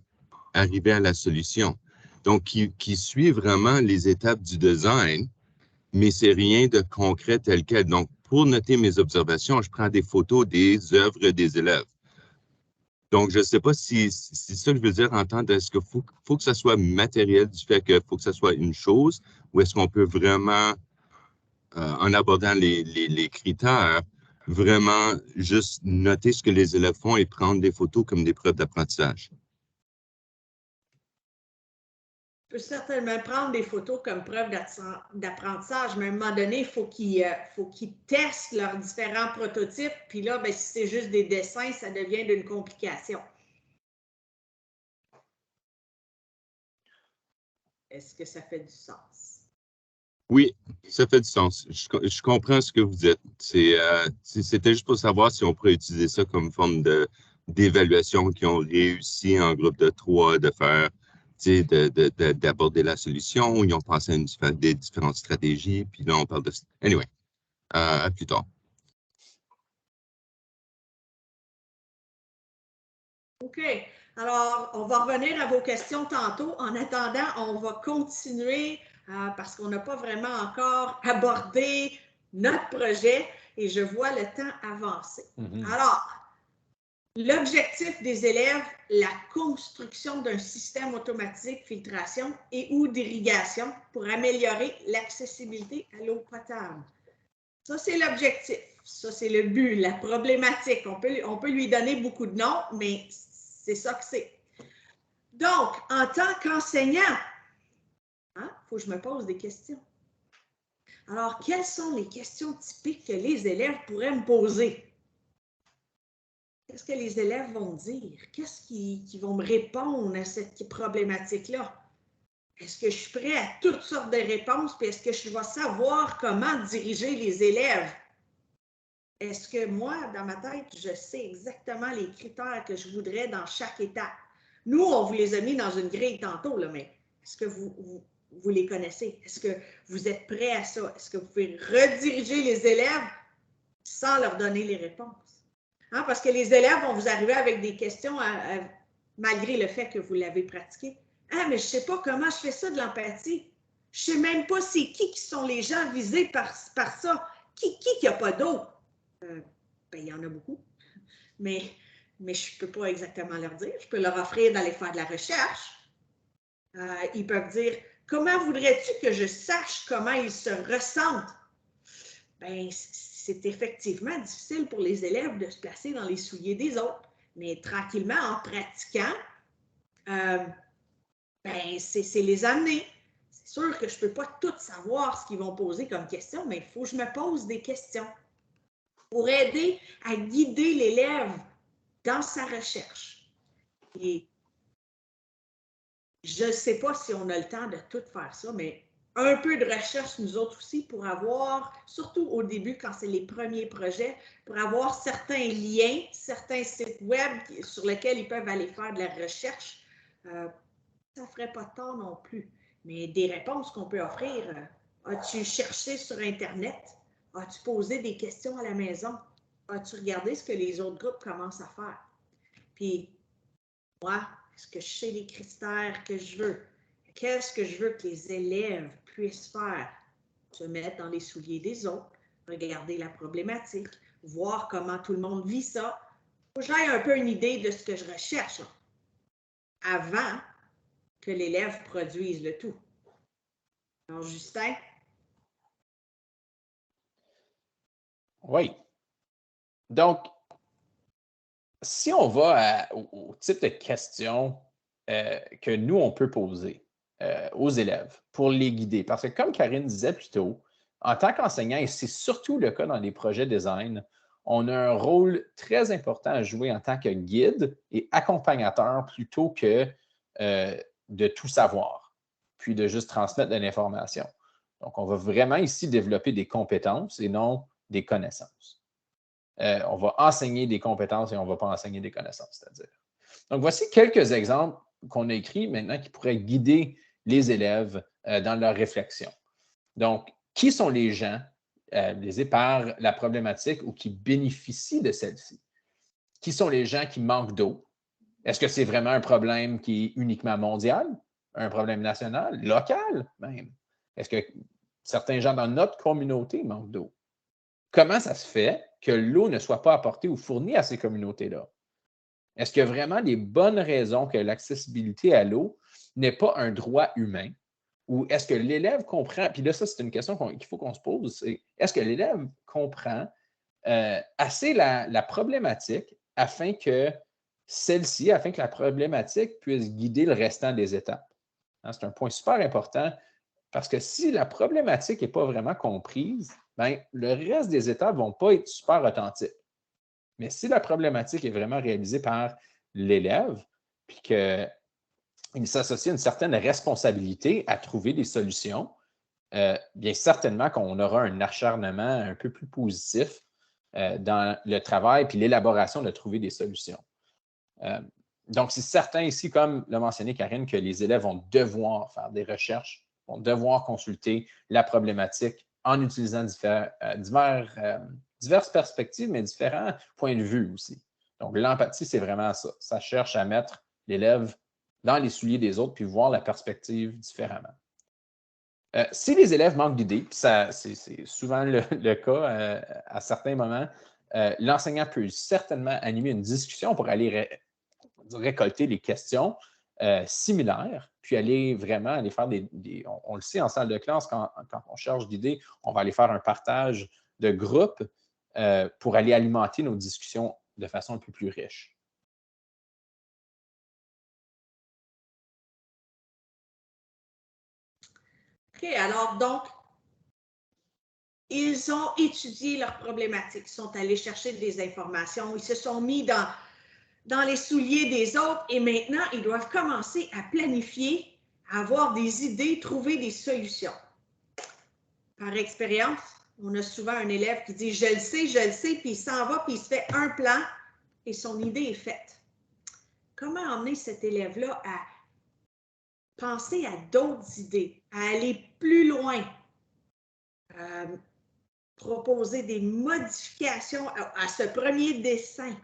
arriver à la solution. Donc, qui suit vraiment les étapes du design, mais c'est rien de concret tel quel. Donc, pour noter mes observations, je prends des photos des œuvres des élèves. Donc, je ne sais pas si c'est ça que je veux dire en tant est-ce qu'il faut que ça soit matériel du fait qu'il faut que ça soit une chose, ou est-ce qu'on peut vraiment, en abordant les critères, vraiment juste noter ce que les élèves font et prendre des photos comme des preuves d'apprentissage? On peut certainement prendre des photos comme preuve d'apprentissage, mais à un moment donné, il faut qu'ils testent leurs différents prototypes. Puis là, ben, si c'est juste des dessins, ça devient d'une complication. Est-ce que ça fait du sens? Oui, ça fait du sens. Je comprends ce que vous dites. C'était juste pour savoir si on pourrait utiliser ça comme forme d'évaluation qui ont réussi en groupe de 3 de faire, d'aborder la solution. Ils ont pensé à des différentes stratégies. Puis là, on parle de... Anyway, à plus tard. OK. Alors, on va revenir à vos questions tantôt. En attendant, on va continuer parce qu'on n'a pas vraiment encore abordé notre projet et je vois le temps avancer. Alors, l'objectif des élèves, la construction d'un système automatique de filtration et ou d'irrigation pour améliorer l'accessibilité à l'eau potable. Ça, c'est l'objectif. ça, c'est le but, la problématique. On peut lui donner beaucoup de noms, mais c'est ça que c'est. Donc, en tant qu'enseignant, faut que je me pose des questions. Alors, quelles sont les questions typiques que les élèves pourraient me poser? Qu'est-ce que les élèves vont dire? Qu'est-ce qu'ils vont me répondre à cette problématique-là? Est-ce que je suis prêt à toutes sortes de réponses? Puis est-ce que je vais savoir comment diriger les élèves? Est-ce que moi, dans ma tête, je sais exactement les critères que je voudrais dans chaque étape? Nous, on vous les a mis dans une grille tantôt, là, mais est-ce que vous les connaissez? Est-ce que vous êtes prêts à ça? Est-ce que vous pouvez rediriger les élèves sans leur donner les réponses? Parce que les élèves vont vous arriver avec des questions malgré le fait que vous l'avez pratiqué. Mais je ne sais pas comment je fais ça de l'empathie. Je ne sais même pas c'est qui sont les gens visés par ça. Qui n'a pas d'eau? Il y en a beaucoup. Mais je ne peux pas exactement leur dire. Je peux leur offrir d'aller faire de la recherche. Ils peuvent dire, comment voudrais-tu que je sache comment ils se ressentent? C'est effectivement difficile pour les élèves de se placer dans les souliers des autres. Mais tranquillement, en pratiquant, c'est les amener. C'est sûr que je ne peux pas tout savoir ce qu'ils vont poser comme question, mais il faut que je me pose des questions pour aider à guider l'élève dans sa recherche. Et je ne sais pas si on a le temps de tout faire ça, mais un peu de recherche, nous autres aussi, pour avoir, surtout au début, quand c'est les premiers projets, pour avoir certains liens, certains sites web sur lesquels ils peuvent aller faire de la recherche. Ça ne ferait pas de tort non plus. Mais des réponses qu'on peut offrir, as-tu cherché sur Internet? As-tu posé des questions à la maison? As-tu regardé ce que les autres groupes commencent à faire? Puis, moi, est-ce que je sais les critères que je veux? Qu'est-ce que je veux que les élèves puissent faire? Se mettre dans les souliers des autres, regarder la problématique, voir comment tout le monde vit ça. Il faut que j'aie un peu une idée de ce que je recherche avant que l'élève produise le tout. Alors, Justin? Oui. Donc, si on va au type de questions que nous, on peut poser aux élèves pour les guider, parce que comme Karine disait plus tôt, en tant qu'enseignant, et c'est surtout le cas dans les projets design, on a un rôle très important à jouer en tant que guide et accompagnateur plutôt que de tout savoir, puis de juste transmettre de l'information. Donc, on va vraiment ici développer des compétences et non des connaissances. On va enseigner des compétences et on ne va pas enseigner des connaissances, c'est-à-dire. Donc, voici quelques exemples qu'on a écrits maintenant qui pourraient guider les élèves dans leur réflexion. Donc, qui sont les gens lésés par la problématique ou qui bénéficient de celle-ci? Qui sont les gens qui manquent d'eau? Est-ce que c'est vraiment un problème qui est uniquement mondial? Un problème national? Local même? Est-ce que certains gens dans notre communauté manquent d'eau? Comment ça se fait que l'eau ne soit pas apportée ou fournie à ces communautés-là? Est-ce qu'il y a vraiment des bonnes raisons que l'accessibilité à l'eau n'est pas un droit humain? Ou est-ce que l'élève comprend, puis là, ça, c'est une question qu'il faut qu'on se pose, c'est est-ce que l'élève comprend assez la problématique afin que la problématique puisse guider le restant des étapes? C'est un point super important parce que si la problématique n'est pas vraiment comprise, bien, le reste des étapes ne vont pas être super authentiques. Mais si la problématique est vraiment réalisée par l'élève, puis qu'il s'associe à une certaine responsabilité à trouver des solutions, bien certainement qu'on aura un acharnement un peu plus positif dans le travail puis l'élaboration de trouver des solutions. Donc, c'est certain ici, comme l'a mentionné Karine, que les élèves vont devoir faire des recherches, vont devoir consulter la problématique en utilisant diverses perspectives, mais différents points de vue aussi. Donc, l'empathie, c'est vraiment ça. Ça cherche à mettre l'élève dans les souliers des autres puis voir la perspective différemment. Si les élèves manquent d'idées, puis c'est souvent le cas à certains moments, l'enseignant peut certainement animer une discussion pour aller récolter les questions similaires, puis aller faire on le sait en salle de classe, quand on cherche d'idées, on va aller faire un partage de groupe pour aller alimenter nos discussions de façon un peu plus riche. OK, alors donc, ils ont étudié leurs problématiques, ils sont allés chercher des informations, ils se sont mis dans les souliers des autres et maintenant, ils doivent commencer à planifier, à avoir des idées, trouver des solutions. Par expérience, on a souvent un élève qui dit « je le sais », puis il s'en va, puis il se fait un plan et son idée est faite. Comment emmener cet élève-là à penser à d'autres idées, à aller plus loin, proposer des modifications à ce premier dessin?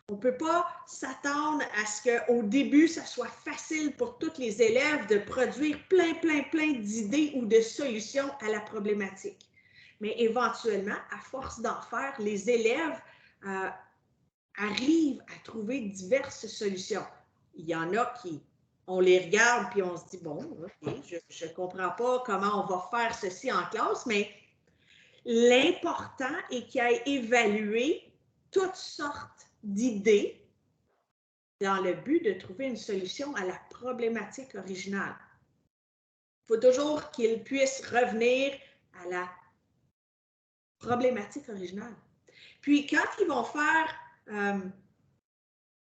On ne peut pas s'attendre à ce qu'au début, ça soit facile pour tous les élèves de produire plein d'idées ou de solutions à la problématique. Mais éventuellement, à force d'en faire, les élèves arrivent à trouver diverses solutions. Il y en a qui, on les regarde puis on se dit, bon, OK, je ne comprends pas comment on va faire ceci en classe, mais l'important est qu'il ait évalué toutes sortes d'idées dans le but de trouver une solution à la problématique originale. Il faut toujours qu'ils puissent revenir à la problématique originale. Puis, quand ils vont faire,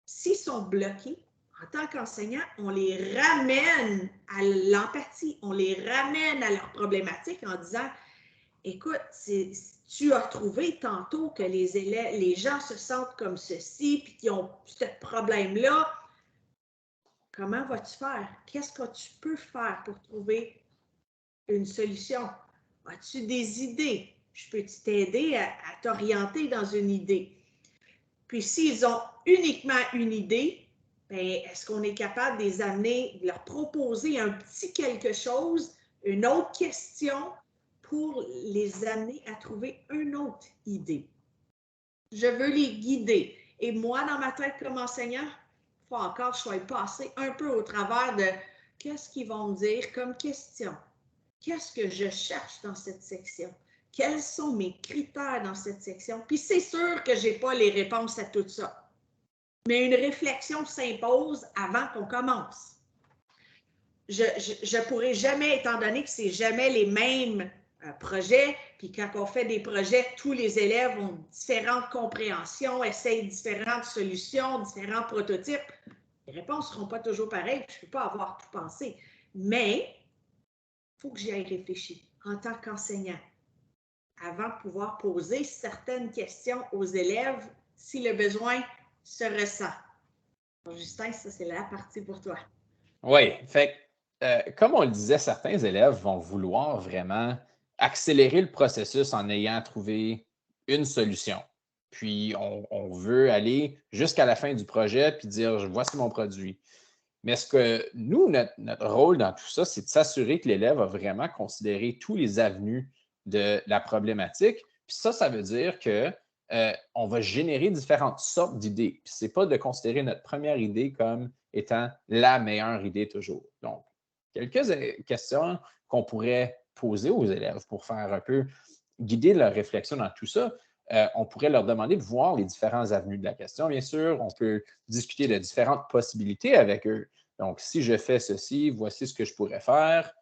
s'ils sont bloqués, en tant qu'enseignant, on les ramène à l'empathie, on les ramène à leur problématique en disant, écoute, tu as trouvé tantôt que les gens se sentent comme ceci, puis qu'ils ont ce problème-là. Comment vas-tu faire? Qu'est-ce que tu peux faire pour trouver une solution? As-tu des idées? Je peux t'aider à t'orienter dans une idée. Puis s'ils ont uniquement une idée, bien, est-ce qu'on est capable de les amener, de leur proposer un petit quelque chose, une autre question, pour les amener à trouver une autre idée? Je veux les guider. Et moi, dans ma tête comme enseignant, il faut encore que je sois passé un peu au travers de qu'est-ce qu'ils vont me dire comme question. Qu'est-ce que je cherche dans cette section? Quels sont mes critères dans cette section? Puis c'est sûr que je n'ai pas les réponses à tout ça. Mais une réflexion s'impose avant qu'on commence. Je ne pourrai jamais, étant donné que ce n'est jamais les mêmes projets, puis quand on fait des projets, tous les élèves ont différentes compréhensions, essayent différentes solutions, différents prototypes. Les réponses ne seront pas toujours pareilles, je ne peux pas avoir tout pensé. Mais il faut que j'y aille réfléchi en tant qu'enseignant avant de pouvoir poser certaines questions aux élèves si le besoin se ressent. Alors, Justin, ça, c'est la partie pour toi. Oui, fait comme on le disait, certains élèves vont vouloir vraiment accélérer le processus en ayant trouvé une solution. Puis, on veut aller jusqu'à la fin du projet puis dire, voici mon produit. Mais ce que nous, notre rôle dans tout ça, c'est de s'assurer que l'élève a vraiment considéré tous les avenues de la problématique. Puis ça veut dire qu'on va générer différentes sortes d'idées. Puis ce n'est pas de considérer notre première idée comme étant la meilleure idée toujours. Donc, quelques questions qu'on pourrait poser aux élèves pour faire un peu guider leur réflexion dans tout ça. On pourrait leur demander de voir les différentes avenues de la question, bien sûr. On peut discuter de différentes possibilités avec eux. Donc, si je fais ceci, voici ce que je pourrais faire.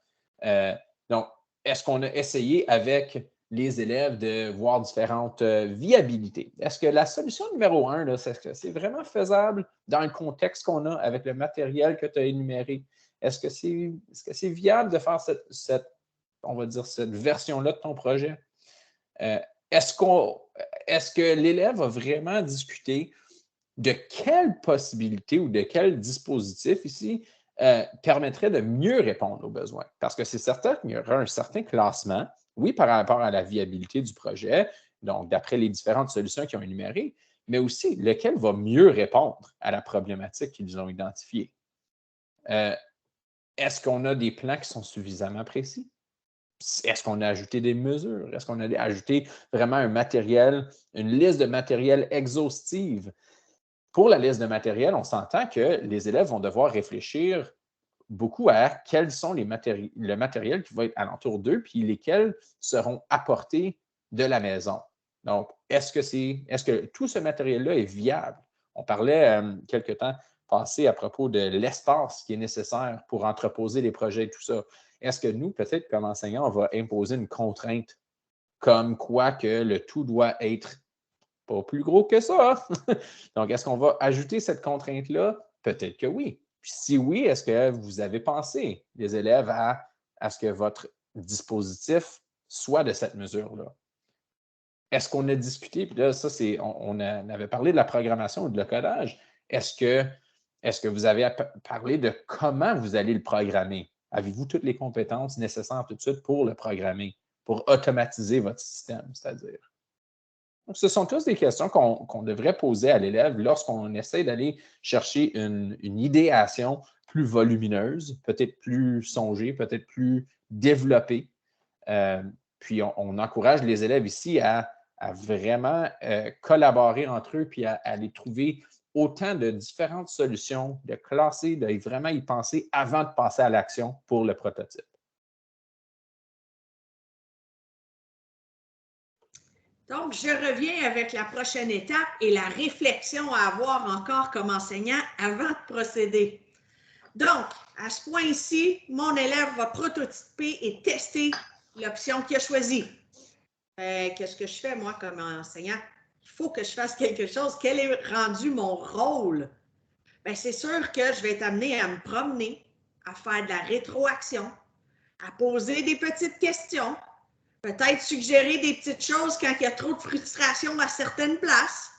Donc, est-ce qu'on a essayé avec les élèves de voir différentes viabilités? Est-ce que la solution numéro 1, c'est vraiment faisable dans le contexte qu'on a avec le matériel que tu as énuméré? Est-ce que c'est viable de faire cette version-là de ton projet? Est-ce que l'élève a vraiment discuté de quelle possibilité ou de quel dispositif ici permettrait de mieux répondre aux besoins? Parce que c'est certain qu'il y aura un certain classement, oui, par rapport à la viabilité du projet, donc d'après les différentes solutions qu'ils ont énumérées, mais aussi lequel va mieux répondre à la problématique qu'ils ont identifiée. Est-ce qu'on a des plans qui sont suffisamment précis? Est-ce qu'on a ajouté des mesures? Est-ce qu'on a ajouté vraiment un matériel, une liste de matériel exhaustive? Pour la liste de matériel, on s'entend que les élèves vont devoir réfléchir beaucoup à quels sont le matériel qui va être alentour d'eux, puis lesquels seront apportés de la maison. Donc, est-ce que tout ce matériel-là est viable? On parlait quelque temps passé à propos de l'espace qui est nécessaire pour entreposer les projets et tout ça. Est-ce que nous, peut-être comme enseignants, on va imposer une contrainte comme quoi que le tout doit être pas plus gros que ça? Donc, est-ce qu'on va ajouter cette contrainte-là? Peut-être que oui. Puis si oui, est-ce que vous avez pensé, les élèves, à ce que votre dispositif soit de cette mesure-là? Est-ce qu'on a discuté, puis là, ça, on avait parlé de la programmation ou de le codage. Est-ce que vous avez parlé de comment vous allez le programmer? Avez-vous toutes les compétences nécessaires tout de suite pour le programmer, pour automatiser votre système, c'est-à-dire? Donc, ce sont tous des questions qu'on devrait poser à l'élève lorsqu'on essaie d'aller chercher une idéation plus volumineuse, peut-être plus songée, peut-être plus développée. Puis, on encourage les élèves ici à vraiment collaborer entre eux, puis à aller trouver autant de différentes solutions, de classer, de vraiment y penser avant de passer à l'action pour le prototype. Donc, je reviens avec la prochaine étape et la réflexion à avoir encore comme enseignant avant de procéder. Donc, à ce point-ci, mon élève va prototyper et tester l'option qu'il a choisie. Qu'est-ce que je fais, moi, comme enseignant? Il faut que je fasse quelque chose. Quel est rendu mon rôle? Bien, c'est sûr que je vais être amenée à me promener, à faire de la rétroaction, à poser des petites questions, peut-être suggérer des petites choses quand il y a trop de frustration à certaines places,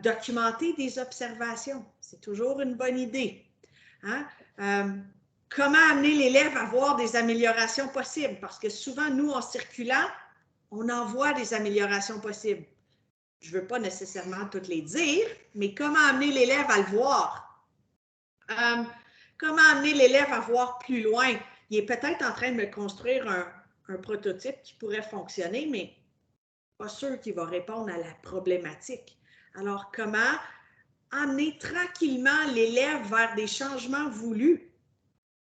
documenter des observations. C'est toujours une bonne idée. Hein? Comment amener l'élève à voir des améliorations possibles? Parce que souvent, nous, en circulant, on en voit des améliorations possibles. Je ne veux pas nécessairement toutes les dire, mais comment amener l'élève à le voir? Comment amener l'élève à voir plus loin? Il est peut-être en train de me construire un prototype qui pourrait fonctionner, mais pas sûr qu'il va répondre à la problématique. Alors, comment amener tranquillement l'élève vers des changements voulus?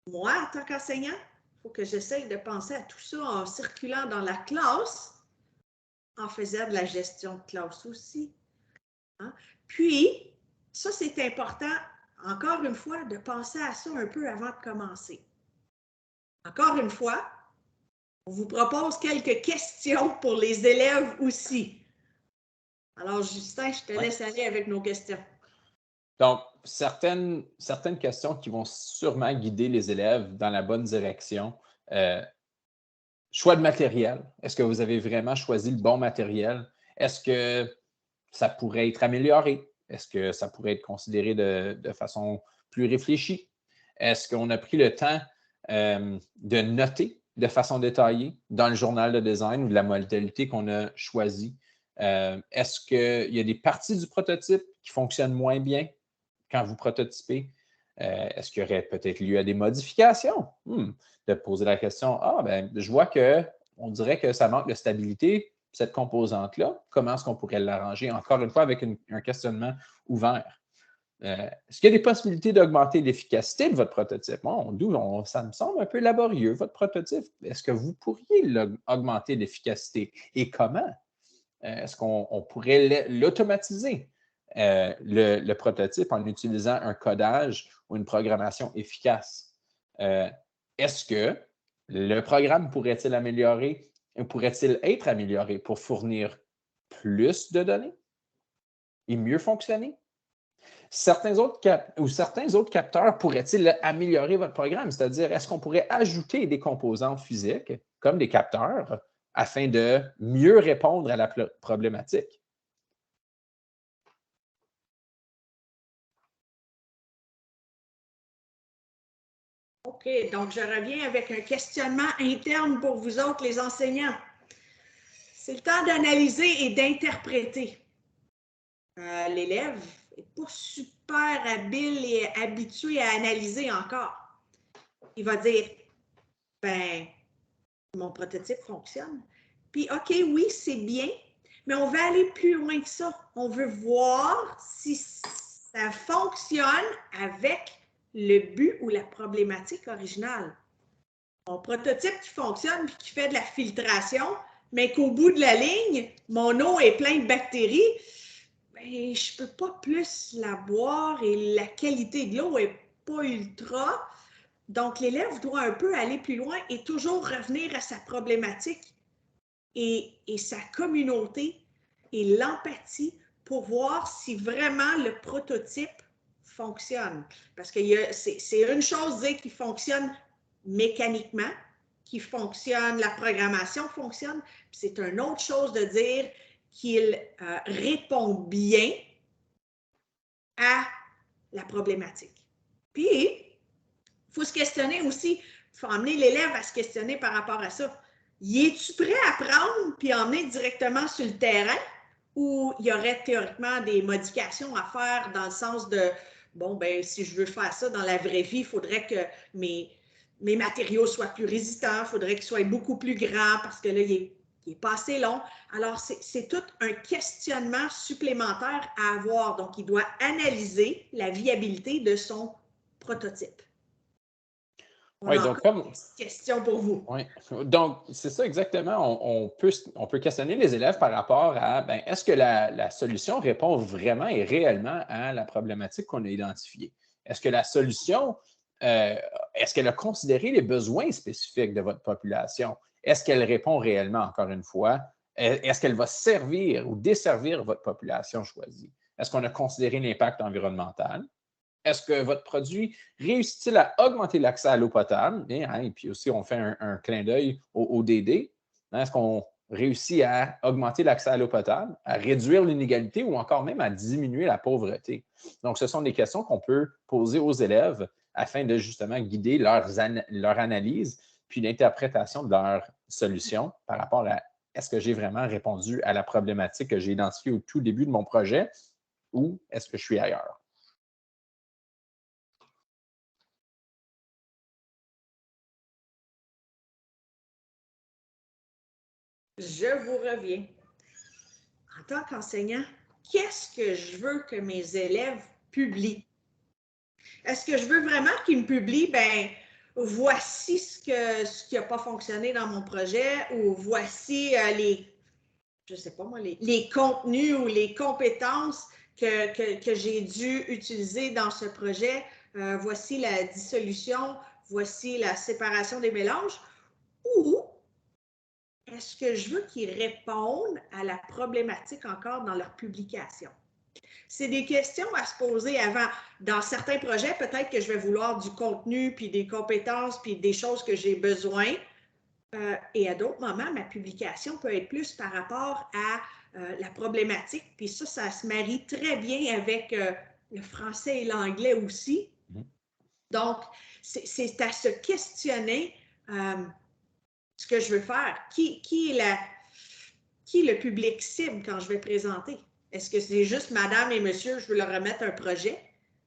Moi, en tant qu'enseignant, il faut que j'essaye de penser à tout ça en circulant dans la classe, en faisant de la gestion de classe aussi. Hein? Puis, ça, c'est important, encore une fois, de penser à ça un peu avant de commencer. Encore une fois, on vous propose quelques questions pour les élèves aussi. Alors, Justin, je te laisse aller avec nos questions. Donc, certaines questions qui vont sûrement guider les élèves dans la bonne direction. Choix de matériel. Est-ce que vous avez vraiment choisi le bon matériel? Est-ce que ça pourrait être amélioré? Est-ce que ça pourrait être considéré de façon plus réfléchie? Est-ce qu'on a pris le temps de noter de façon détaillée dans le journal de design ou de la modalité qu'on a choisie? Est-ce qu'il y a des parties du prototype qui fonctionnent moins bien quand vous prototypez? Est-ce qu'il y aurait peut-être lieu à des modifications? De poser la question, je vois qu'on dirait que ça manque de stabilité, cette composante-là. Comment est-ce qu'on pourrait l'arranger? Encore une fois, avec un questionnement ouvert. Est-ce qu'il y a des possibilités d'augmenter l'efficacité de votre prototype? Ça me semble un peu laborieux, votre prototype. Est-ce que vous pourriez augmenter l'efficacité? Et comment? Est-ce qu'on pourrait l'automatiser, le prototype, en utilisant un codage ou une programmation efficace? Est-ce que le programme pourrait-il être amélioré pour fournir plus de données et mieux fonctionner? Certains autres capteurs pourraient-ils améliorer votre programme? C'est-à-dire, est-ce qu'on pourrait ajouter des composantes physiques, comme des capteurs, afin de mieux répondre à la problématique? OK, donc je reviens avec un questionnement interne pour vous autres, les enseignants. C'est le temps d'analyser et d'interpréter. L'élève n'est pas super habile et habitué à analyser encore. Il va dire, mon prototype fonctionne. Puis, OK, oui, c'est bien, mais on veut aller plus loin que ça. On veut voir si ça fonctionne avec le but ou la problématique originale. Mon prototype qui fonctionne et qui fait de la filtration, mais qu'au bout de la ligne, mon eau est pleine de bactéries, ben, je ne peux pas plus la boire et la qualité de l'eau n'est pas ultra. Donc, l'élève doit un peu aller plus loin et toujours revenir à sa problématique et sa communauté et l'empathie pour voir si vraiment le prototype fonctionne. Parce que c'est une chose de dire qu'il fonctionne mécaniquement, qu'il fonctionne, la programmation fonctionne, puis c'est une autre chose de dire qu'il répond bien à la problématique. Puis, il faut se questionner aussi, il faut amener l'élève à se questionner par rapport à ça. Y es-tu prêt à prendre puis emmener directement sur le terrain ou il y aurait théoriquement des modifications à faire dans le sens de, bon, ben si je veux faire ça dans la vraie vie, il faudrait que mes matériaux soient plus résistants, il faudrait qu'ils soient beaucoup plus grands parce que là, il est pas assez long. Alors, c'est tout un questionnement supplémentaire à avoir. Donc, il doit analyser la viabilité de son prototype. Oui, donc comme... Une petite question pour vous. Oui, donc c'est ça exactement. On peut questionner les élèves par rapport à, ben, est-ce que la solution répond vraiment et réellement à la problématique qu'on a identifiée? Est-ce que la solution, est-ce qu'elle a considéré les besoins spécifiques de votre population? Est-ce qu'elle répond réellement, encore une fois? Est-ce qu'elle va servir ou desservir votre population choisie? Est-ce qu'on a considéré l'impact environnemental? Est-ce que votre produit réussit-il à augmenter l'accès à l'eau potable? Et puis aussi, on fait un clin d'œil au DD. Est-ce qu'on réussit à augmenter l'accès à l'eau potable, à réduire l'inégalité ou encore même à diminuer la pauvreté? Donc, ce sont des questions qu'on peut poser aux élèves afin de justement guider leur analyse puis l'interprétation de leurs solutions par rapport à est-ce que j'ai vraiment répondu à la problématique que j'ai identifiée au tout début de mon projet ou est-ce que je suis ailleurs? Je vous reviens. En tant qu'enseignant, qu'est-ce que je veux que mes élèves publient? Est-ce que je veux vraiment qu'ils me publient, ben, voici ce qui n'a pas fonctionné dans mon projet ou voici je sais pas moi, les contenus ou les compétences que j'ai dû utiliser dans ce projet. Voici la dissolution, voici la séparation des mélanges. Ou est-ce que je veux qu'ils répondent à la problématique encore dans leur publication? C'est des questions à se poser avant. Dans certains projets, peut-être que je vais vouloir du contenu, puis des compétences, puis des choses que j'ai besoin. Et à d'autres moments, ma publication peut être plus par rapport à la problématique. Puis ça se marie très bien avec le français et l'anglais aussi. Donc, c'est à se questionner ce que je veux faire. Qui est le public cible quand je vais présenter? Est-ce que c'est juste madame et monsieur, je veux leur remettre un projet?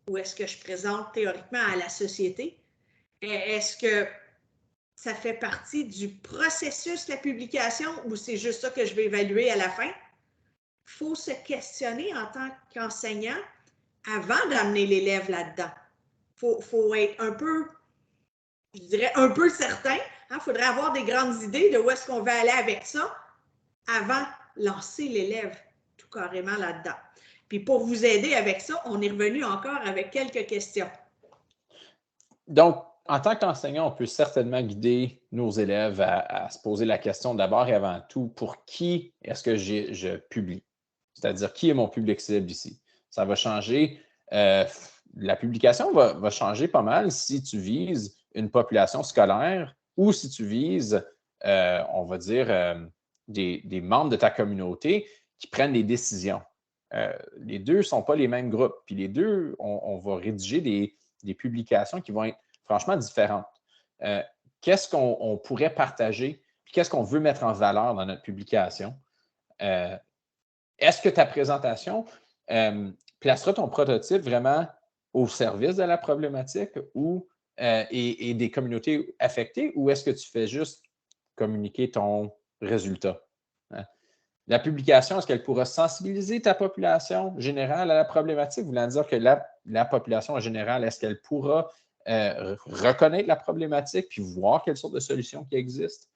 Ou est-ce que je présente théoriquement à la société? Est-ce que ça fait partie du processus, la publication, ou c'est juste ça que je vais évaluer à la fin? Il faut se questionner en tant qu'enseignant avant d'amener l'élève là-dedans. Il faut être un peu, je dirais, un peu certain. Il faudrait avoir des grandes idées de où est-ce qu'on va aller avec ça avant de lancer l'élève tout carrément là-dedans. Puis pour vous aider avec ça, on est revenu encore avec quelques questions. Donc, en tant qu'enseignant, on peut certainement guider nos élèves à se poser la question d'abord et avant tout, pour qui est-ce que je publie? C'est-à-dire, qui est mon public cible ici? Ça va changer. La publication va changer pas mal si tu vises une population scolaire ou si tu vises, on va dire, des membres de ta communauté qui prennent des décisions. Les deux ne sont pas les mêmes groupes. Puis les deux, on va rédiger des publications qui vont être franchement différentes. Qu'est-ce qu'on pourrait partager? Puis qu'est-ce qu'on veut mettre en valeur dans notre publication? Est-ce que ta présentation placera ton prototype vraiment au service de la problématique et des communautés affectées ou est-ce que tu fais juste communiquer ton résultat? La publication, est-ce qu'elle pourra sensibiliser ta population générale à la problématique? Voulant dire que la population en général, est-ce qu'elle pourra reconnaître la problématique puis voir quelles sortes de solutions qui existent?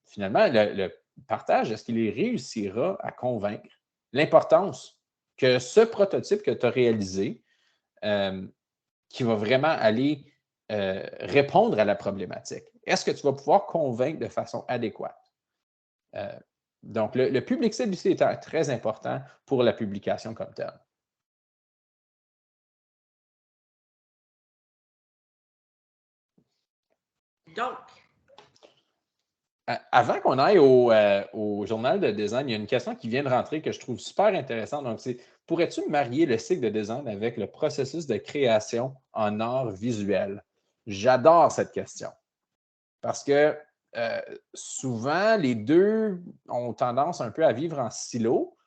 Finalement, partage, est-ce qu'il réussira à convaincre l'importance que ce prototype que tu as réalisé, qui va vraiment aller répondre à la problématique, est-ce que tu vas pouvoir convaincre de façon adéquate? Donc, le public cible ici est très important pour la publication comme telle. Donc, avant qu'on aille au journal de design, il y a une question qui vient de rentrer que je trouve super intéressante. Donc, c'est pourrais-tu marier le cycle de design avec le processus de création en art visuel? J'adore cette question parce que souvent, les deux ont tendance un peu à vivre en silo,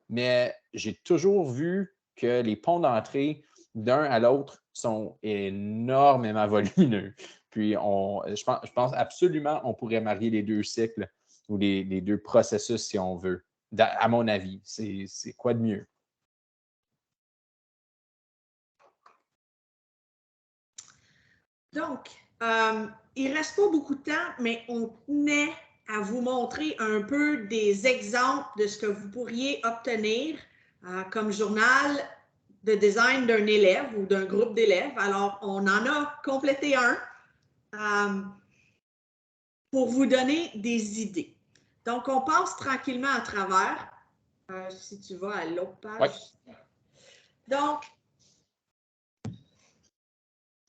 mais j'ai toujours vu que les ponts d'entrée d'un à l'autre sont énormément volumineux. Puis, je pense absolument qu'on pourrait marier les deux cycles ou les deux processus si on veut. À mon avis, c'est quoi de mieux? Donc, il ne reste pas beaucoup de temps, mais on tenait à vous montrer un peu des exemples de ce que vous pourriez obtenir comme journal de design d'un élève ou d'un groupe d'élèves. Alors, on en a complété un pour vous donner des idées. Donc, on passe tranquillement à travers. Si tu vas à l'autre page. Oui. Donc,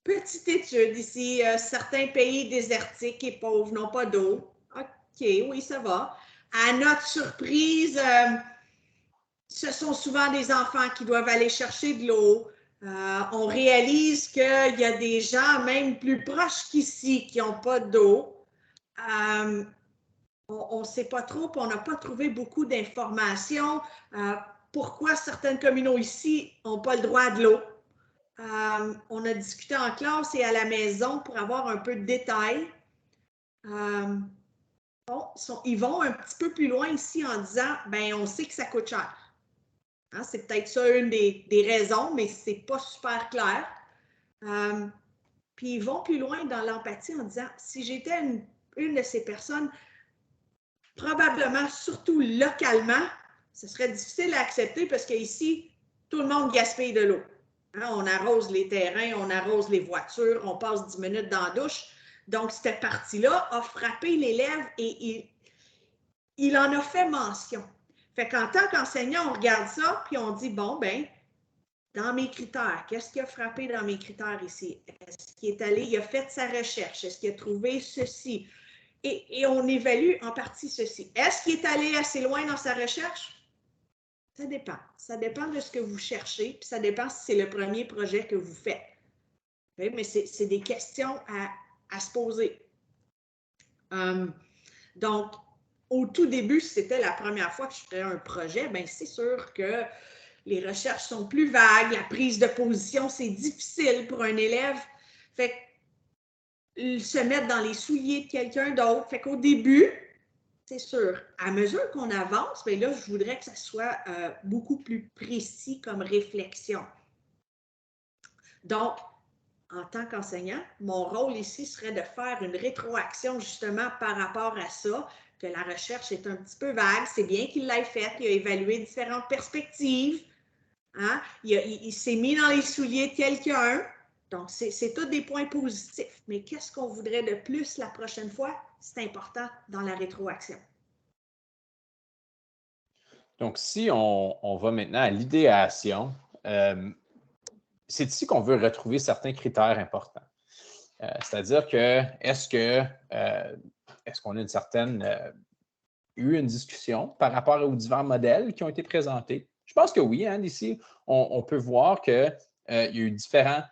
petite étude ici. Certains pays désertiques et pauvres n'ont pas d'eau. OK, oui, ça va. À notre surprise, ce sont souvent des enfants qui doivent aller chercher de l'eau. On réalise qu'il y a des gens même plus proches qu'ici qui n'ont pas d'eau. On ne sait pas trop, puis on n'a pas trouvé beaucoup d'informations. Pourquoi certaines communautés ici n'ont pas le droit à de l'eau? On a discuté en classe et à la maison pour avoir un peu de détails. Ils vont un petit peu plus loin ici en disant, ben on sait que ça coûte cher. Hein, c'est peut-être ça une des raisons, mais ce n'est pas super clair. Puis ils vont plus loin dans l'empathie en disant, si j'étais une de ces personnes, probablement, surtout localement, ce serait difficile à accepter parce qu'ici, tout le monde gaspille de l'eau. Hein, on arrose les terrains, on arrose les voitures, on passe 10 minutes dans la douche. Donc, cette partie-là a frappé l'élève et il en a fait mention. Fait qu'en tant qu'enseignant, on regarde ça, puis on dit, bon, ben, dans mes critères, qu'est-ce qui a frappé dans mes critères ici? Est-ce qu'il est allé, il a fait sa recherche? Est-ce qu'il a trouvé ceci? Et on évalue en partie ceci. Est-ce qu'il est allé assez loin dans sa recherche? Ça dépend. Ça dépend de ce que vous cherchez, puis ça dépend si c'est le premier projet que vous faites. Oui, mais c'est des questions à se poser. Donc, au tout début, si c'était la première fois que je ferais un projet, bien, c'est sûr que les recherches sont plus vagues, la prise de position, c'est difficile pour un élève. Fait que se mettre dans les souliers de quelqu'un d'autre. Fait qu'au début, c'est sûr, à mesure qu'on avance, bien là, je voudrais que ça soit beaucoup plus précis comme réflexion. Donc, en tant qu'enseignant, mon rôle ici serait de faire une rétroaction justement par rapport à ça, que la recherche est un petit peu vague. C'est bien qu'il l'ait faite, il a évalué différentes perspectives. Hein? Il s'est mis dans les souliers de quelqu'un. Donc, c'est tous des points positifs. Mais qu'est-ce qu'on voudrait de plus la prochaine fois? C'est important dans la rétroaction. Donc, si on va maintenant à l'idéation, c'est ici qu'on veut retrouver certains critères importants. C'est-à-dire que est-ce qu'on a une certaine eu une discussion par rapport aux divers modèles qui ont été présentés? Je pense que oui. Hein, d'ici, on peut voir qu'il y a eu différents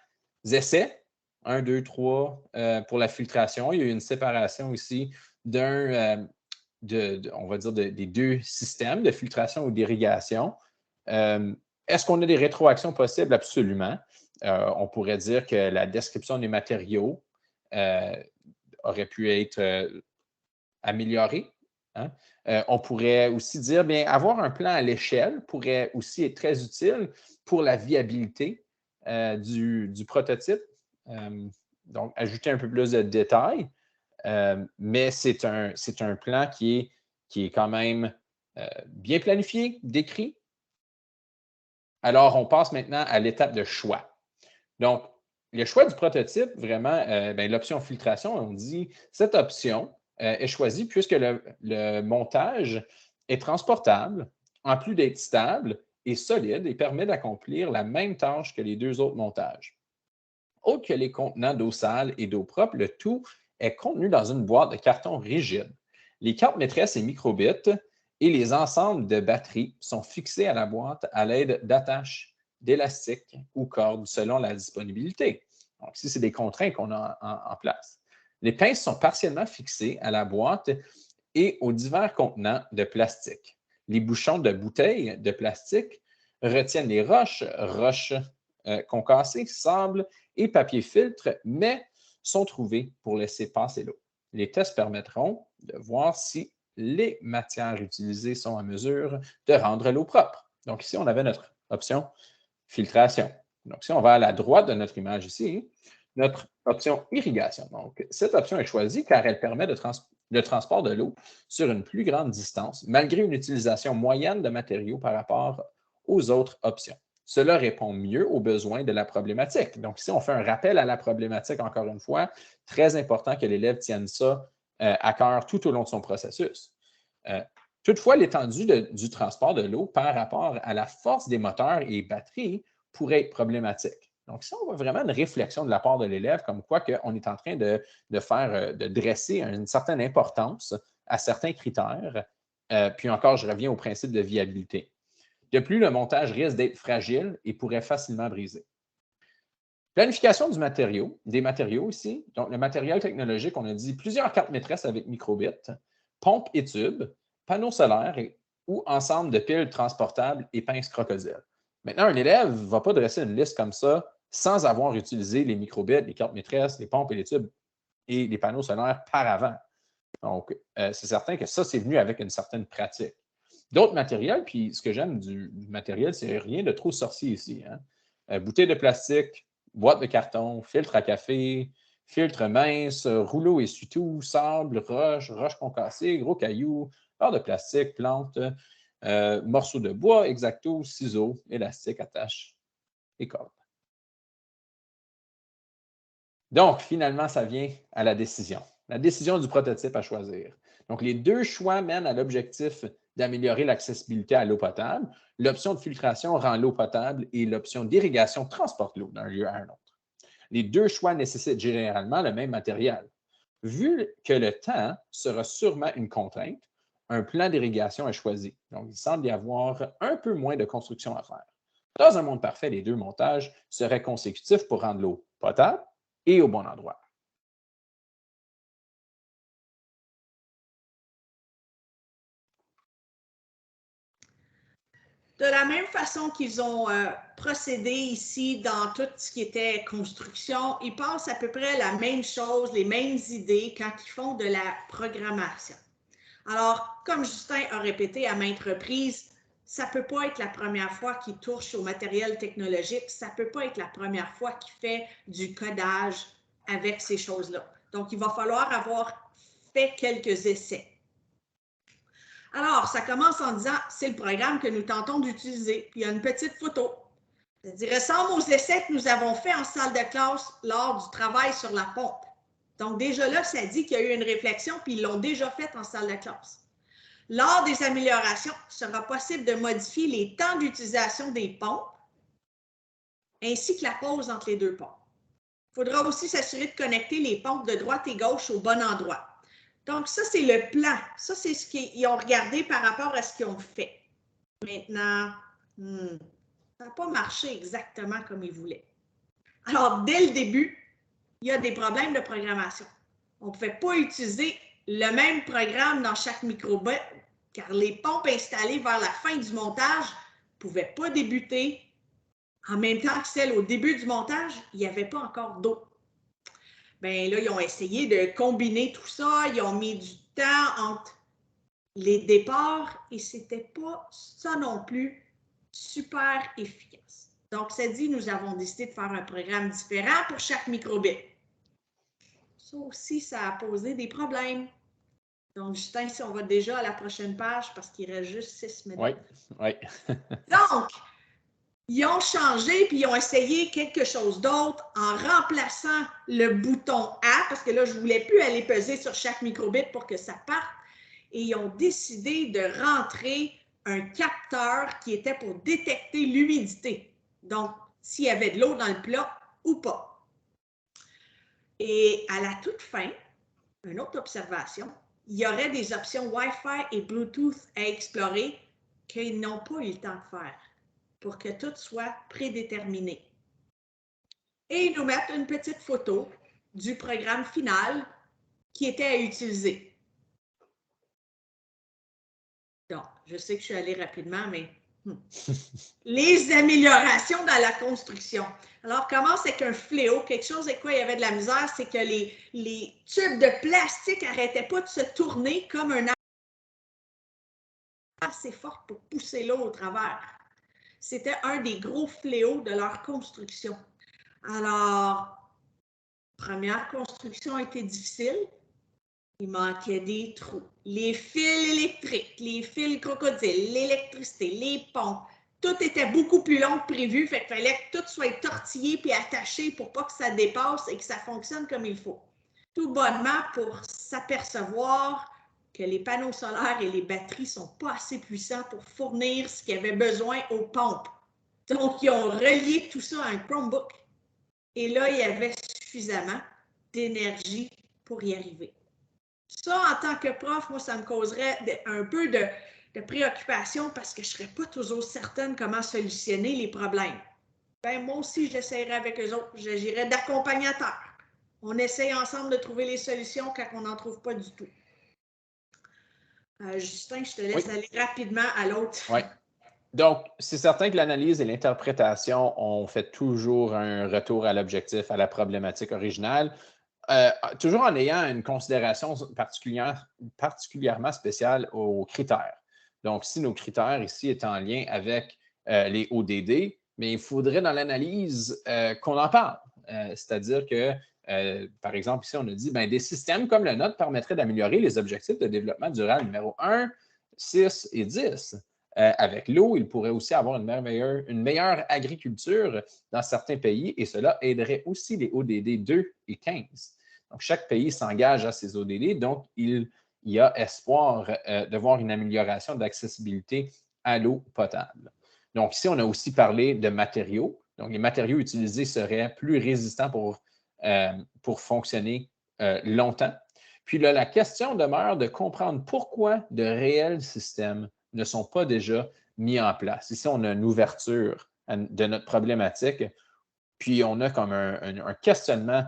essais, 1, 2, 3 pour la filtration. Il y a eu une séparation aussi on va dire, des deux systèmes de filtration ou d'irrigation. Est-ce qu'on a des rétroactions possibles? Absolument. On pourrait dire que la description des matériaux aurait pu être améliorée. Hein? On pourrait aussi dire, bien, avoir un plan à l'échelle pourrait aussi être très utile pour la viabilité du prototype. Donc, ajouter un peu plus de détails. Mais c'est un plan qui qui est quand même bien planifié, décrit. Alors, on passe maintenant à l'étape de choix. Donc, le choix du prototype, vraiment, l'option filtration, on dit cette option est choisie puisque le montage est transportable, en plus d'être stable et solide et permet d'accomplir la même tâche que les deux autres montages. Autre que les contenants d'eau sale et d'eau propre, le tout est contenu dans une boîte de carton rigide. Les cartes maîtresses et microbits et les ensembles de batteries sont fixés à la boîte à l'aide d'attaches, d'élastiques ou cordes selon la disponibilité. Donc, ici, c'est des contraintes qu'on a en place. Les pinces sont partiellement fixées à la boîte et aux divers contenants de plastique. Les bouchons de bouteilles de plastique retiennent les roches concassées, sable et papier filtre, mais sont trouvés pour laisser passer l'eau. Les tests permettront de voir si les matières utilisées sont en mesure de rendre l'eau propre. Donc ici, on avait notre option filtration. Donc si on va à la droite de notre image ici, notre option irrigation. Donc cette option est choisie car elle permet le transport de l'eau sur une plus grande distance, malgré une utilisation moyenne de matériaux par rapport aux autres options. Cela répond mieux aux besoins de la problématique. Donc, ici, on fait un rappel à la problématique, encore une fois. Très important que l'élève tienne ça à cœur tout au long de son processus. Toutefois, l'étendue du transport de l'eau par rapport à la force des moteurs et batteries pourrait être problématique. Donc, ici, on voit vraiment une réflexion de la part de l'élève, comme quoi qu'on est en train de dresser une certaine importance à certains critères. Puis encore, je reviens au principe de viabilité. De plus, le montage risque d'être fragile et pourrait facilement briser. Planification des matériaux ici. Donc, le matériel technologique, on a dit plusieurs cartes maîtresses avec microbits, pompes et tubes, panneaux solaires ou ensemble de piles transportables et pinces crocodiles. Maintenant, un élève ne va pas dresser une liste comme ça sans avoir utilisé les microbits, les cartes maîtresses, les pompes et les tubes et les panneaux solaires par avant. Donc, c'est certain que ça, c'est venu avec une certaine pratique. D'autres matériels, puis ce que j'aime du matériel, c'est rien de trop sorcier ici. Hein? Bouteille de plastique, boîte de carton, filtre à café, filtre mince, rouleau essuie-tout, sable, roche concassée, gros cailloux, barre de plastique, plante, morceaux de bois, exacto, ciseaux, élastique, attache et corde. Donc, finalement, ça vient à la décision. La décision du prototype à choisir. Donc, les deux choix mènent à l'objectif d'améliorer l'accessibilité à l'eau potable. L'option de filtration rend l'eau potable et l'option d'irrigation transporte l'eau d'un lieu à un autre. Les deux choix nécessitent généralement le même matériel. Vu que le temps sera sûrement une contrainte, un plan d'irrigation est choisi. Donc, il semble y avoir un peu moins de construction à faire. Dans un monde parfait, les deux montages seraient consécutifs pour rendre l'eau potable et au bon endroit. De la même façon qu'ils ont procédé ici dans tout ce qui était construction, ils passent à peu près la même chose, les mêmes idées quand ils font de la programmation. Alors, comme Justin a répété à maintes reprises, ça ne peut pas être la première fois qu'il touche au matériel technologique, ça ne peut pas être la première fois qu'il fait du codage avec ces choses-là. Donc, il va falloir avoir fait quelques essais. Alors, ça commence en disant, c'est le programme que nous tentons d'utiliser. Puis il y a une petite photo. Il ressemble aux essais que nous avons faits en salle de classe lors du travail sur la pompe. Donc, déjà là, ça dit qu'il y a eu une réflexion, puis ils l'ont déjà fait en salle de classe. Lors des améliorations, il sera possible de modifier les temps d'utilisation des pompes, ainsi que la pause entre les deux pompes. Il faudra aussi s'assurer de connecter les pompes de droite et gauche au bon endroit. Donc, ça, c'est le plan. Ça, c'est ce qu'ils ont regardé par rapport à ce qu'ils ont fait. Maintenant, ça n'a pas marché exactement comme ils voulaient. Alors, dès le début, il y a des problèmes de programmation. On ne pouvait pas utiliser le même programme dans chaque microbit, car les pompes installées vers la fin du montage ne pouvaient pas débuter en même temps que celles au début du montage. Il n'y avait pas encore d'eau. Bien là, ils ont essayé de combiner tout ça, ils ont mis du temps entre les départs et ce n'était pas ça non plus super efficace. Donc, ça dit, nous avons décidé de faire un programme différent pour chaque microbit. Ça aussi, ça a posé des problèmes. Donc, Justin, si on va déjà à la prochaine page parce qu'il reste juste 6 minutes. Oui, oui. Donc, ils ont changé puis ils ont essayé quelque chose d'autre en remplaçant le bouton A, parce que là, je ne voulais plus aller peser sur chaque microbit pour que ça parte. Et ils ont décidé de rentrer un capteur qui était pour détecter l'humidité. Donc, s'il y avait de l'eau dans le plat ou pas. Et à la toute fin, une autre observation, il y aurait des options Wi-Fi et Bluetooth à explorer qu'ils n'ont pas eu le temps de faire pour que tout soit prédéterminé. Et ils nous mettent une petite photo du programme final qui était à utiliser. Donc, je sais que je suis allée rapidement, mais les améliorations dans la construction. Alors, commence avec un fléau, quelque chose avec quoi il y avait de la misère, c'est que les tubes de plastique n'arrêtaient pas de se tourner comme un assez fort pour pousser l'eau au travers. C'était un des gros fléaux de leur construction. Alors, première construction a été difficile. Il manquait des trous. Les fils électriques, les fils crocodiles, l'électricité, les pompes, tout était beaucoup plus long que prévu. Fait qu'il fallait que tout soit tortillé puis attaché pour pas que ça dépasse et que ça fonctionne comme il faut. Tout bonnement pour s'apercevoir que les panneaux solaires et les batteries ne sont pas assez puissants pour fournir ce qu'il y avait besoin aux pompes. Donc, ils ont relié tout ça à un Chromebook. Et là, il y avait suffisamment d'énergie pour y arriver. Ça, en tant que prof, moi, ça me causerait un peu de préoccupation parce que je ne serais pas toujours certaine comment solutionner les problèmes. Ben, moi aussi, j'essaierai avec eux autres. J'agirais d'accompagnateur. On essaye ensemble de trouver les solutions quand on n'en trouve pas du tout. Justin, je te laisse aller rapidement à l'autre. Oui. Donc, c'est certain que l'analyse et l'interprétation ont fait toujours un retour à l'objectif, à la problématique originale, toujours en ayant une considération particulièrement spéciale aux critères. Donc, si nos critères ici est en lien avec les ODD, mais il faudrait dans l'analyse qu'on en parle. C'est-à-dire que, par exemple, ici, on a dit des systèmes comme le nôtre permettraient d'améliorer les objectifs de développement durable numéro 1, 6 et 10. Avec l'eau, il pourrait aussi avoir une meilleure agriculture dans certains pays et cela aiderait aussi les ODD 2 et 15. Donc, chaque pays s'engage à ces ODD, donc il y a espoir de voir une amélioration d'accessibilité à l'eau potable. Donc, ici, on a aussi parlé de matériaux. Donc, les matériaux utilisés seraient plus résistants pour fonctionner longtemps. Puis là, la question demeure de comprendre pourquoi de réels systèmes ne sont pas déjà mis en place. Ici, on a une ouverture de notre problématique, puis on a comme un questionnement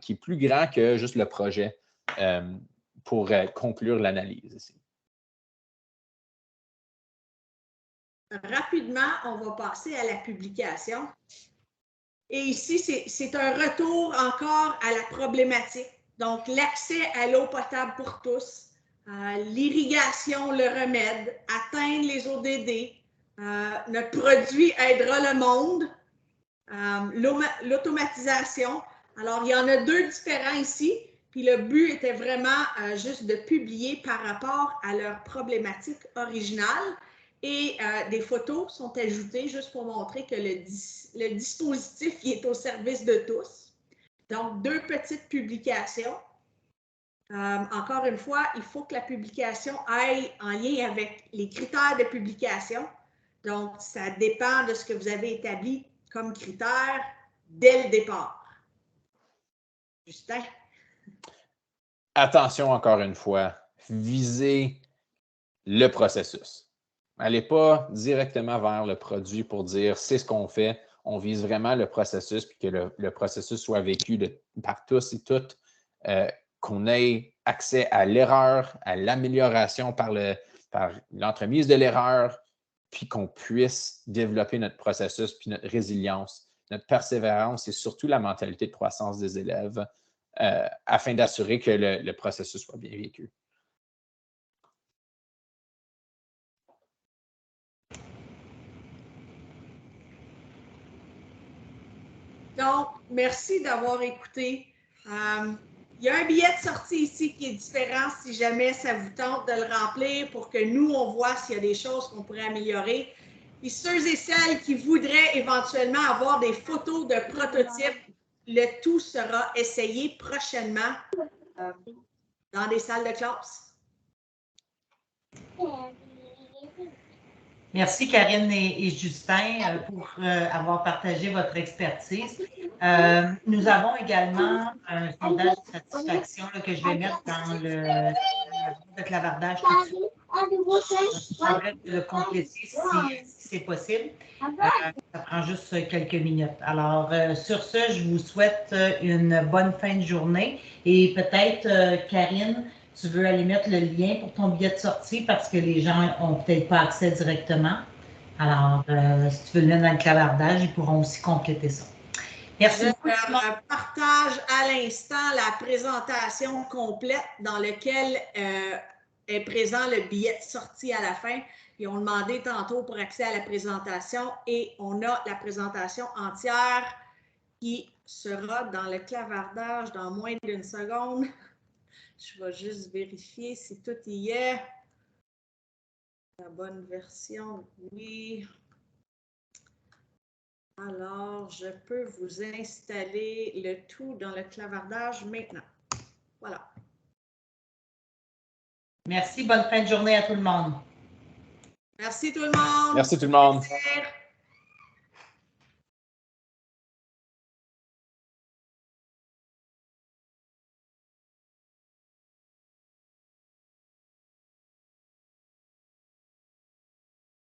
qui est plus grand que juste le projet pour conclure l'analyse ici. Rapidement, on va passer à la publication. Et ici, c'est un retour encore à la problématique. Donc, l'accès à l'eau potable pour tous, l'irrigation, le remède, atteindre les ODD, notre produit aidera le monde, l'automatisation. Alors, il y en a deux différents ici, puis le but était vraiment juste de publier par rapport à leur problématique originale. Et des photos sont ajoutées juste pour montrer que le dispositif est au service de tous. Donc, deux petites publications. Encore une fois, il faut que la publication aille en lien avec les critères de publication. Donc, ça dépend de ce que vous avez établi comme critères dès le départ. Justin? Attention, encore une fois, visez le processus. N'allez pas directement vers le produit pour dire c'est ce qu'on fait. On vise vraiment le processus puis que le processus soit vécu par tous et toutes, qu'on ait accès à l'erreur, à l'amélioration par l'entremise de l'erreur, puis qu'on puisse développer notre processus puis notre résilience, notre persévérance et surtout la mentalité de croissance des élèves afin d'assurer que le processus soit bien vécu. Donc, merci d'avoir écouté. Il y a un billet de sortie ici qui est différent si jamais ça vous tente de le remplir pour que nous, on voit s'il y a des choses qu'on pourrait améliorer. Et ceux et celles qui voudraient éventuellement avoir des photos de prototypes, le tout sera essayé prochainement dans des salles de classe. Merci Karine et Justin pour avoir partagé votre expertise. Nous avons également un sondage de satisfaction là, que je vais mettre dans le de clavardage tout de suite. Je prendrai de le compléter si c'est possible. Ça prend juste quelques minutes. Alors, sur ce, je vous souhaite une bonne fin de journée et peut-être, Karine, tu veux aller mettre le lien pour ton billet de sortie parce que les gens n'ont peut-être pas accès directement. Alors, si tu veux le mettre dans le clavardage, ils pourront aussi compléter ça. Merci beaucoup. Je partage à l'instant la présentation complète dans laquelle est présent le billet de sortie à la fin. Ils ont demandé tantôt pour accès à la présentation et on a la présentation entière qui sera dans le clavardage dans moins d'une seconde. Je vais juste vérifier si tout y est. La bonne version, oui. Alors, je peux vous installer le tout dans le clavardage maintenant. Voilà. Merci, bonne fin de journée à tout le monde. Merci tout le monde. Merci tout le monde. Plaisir.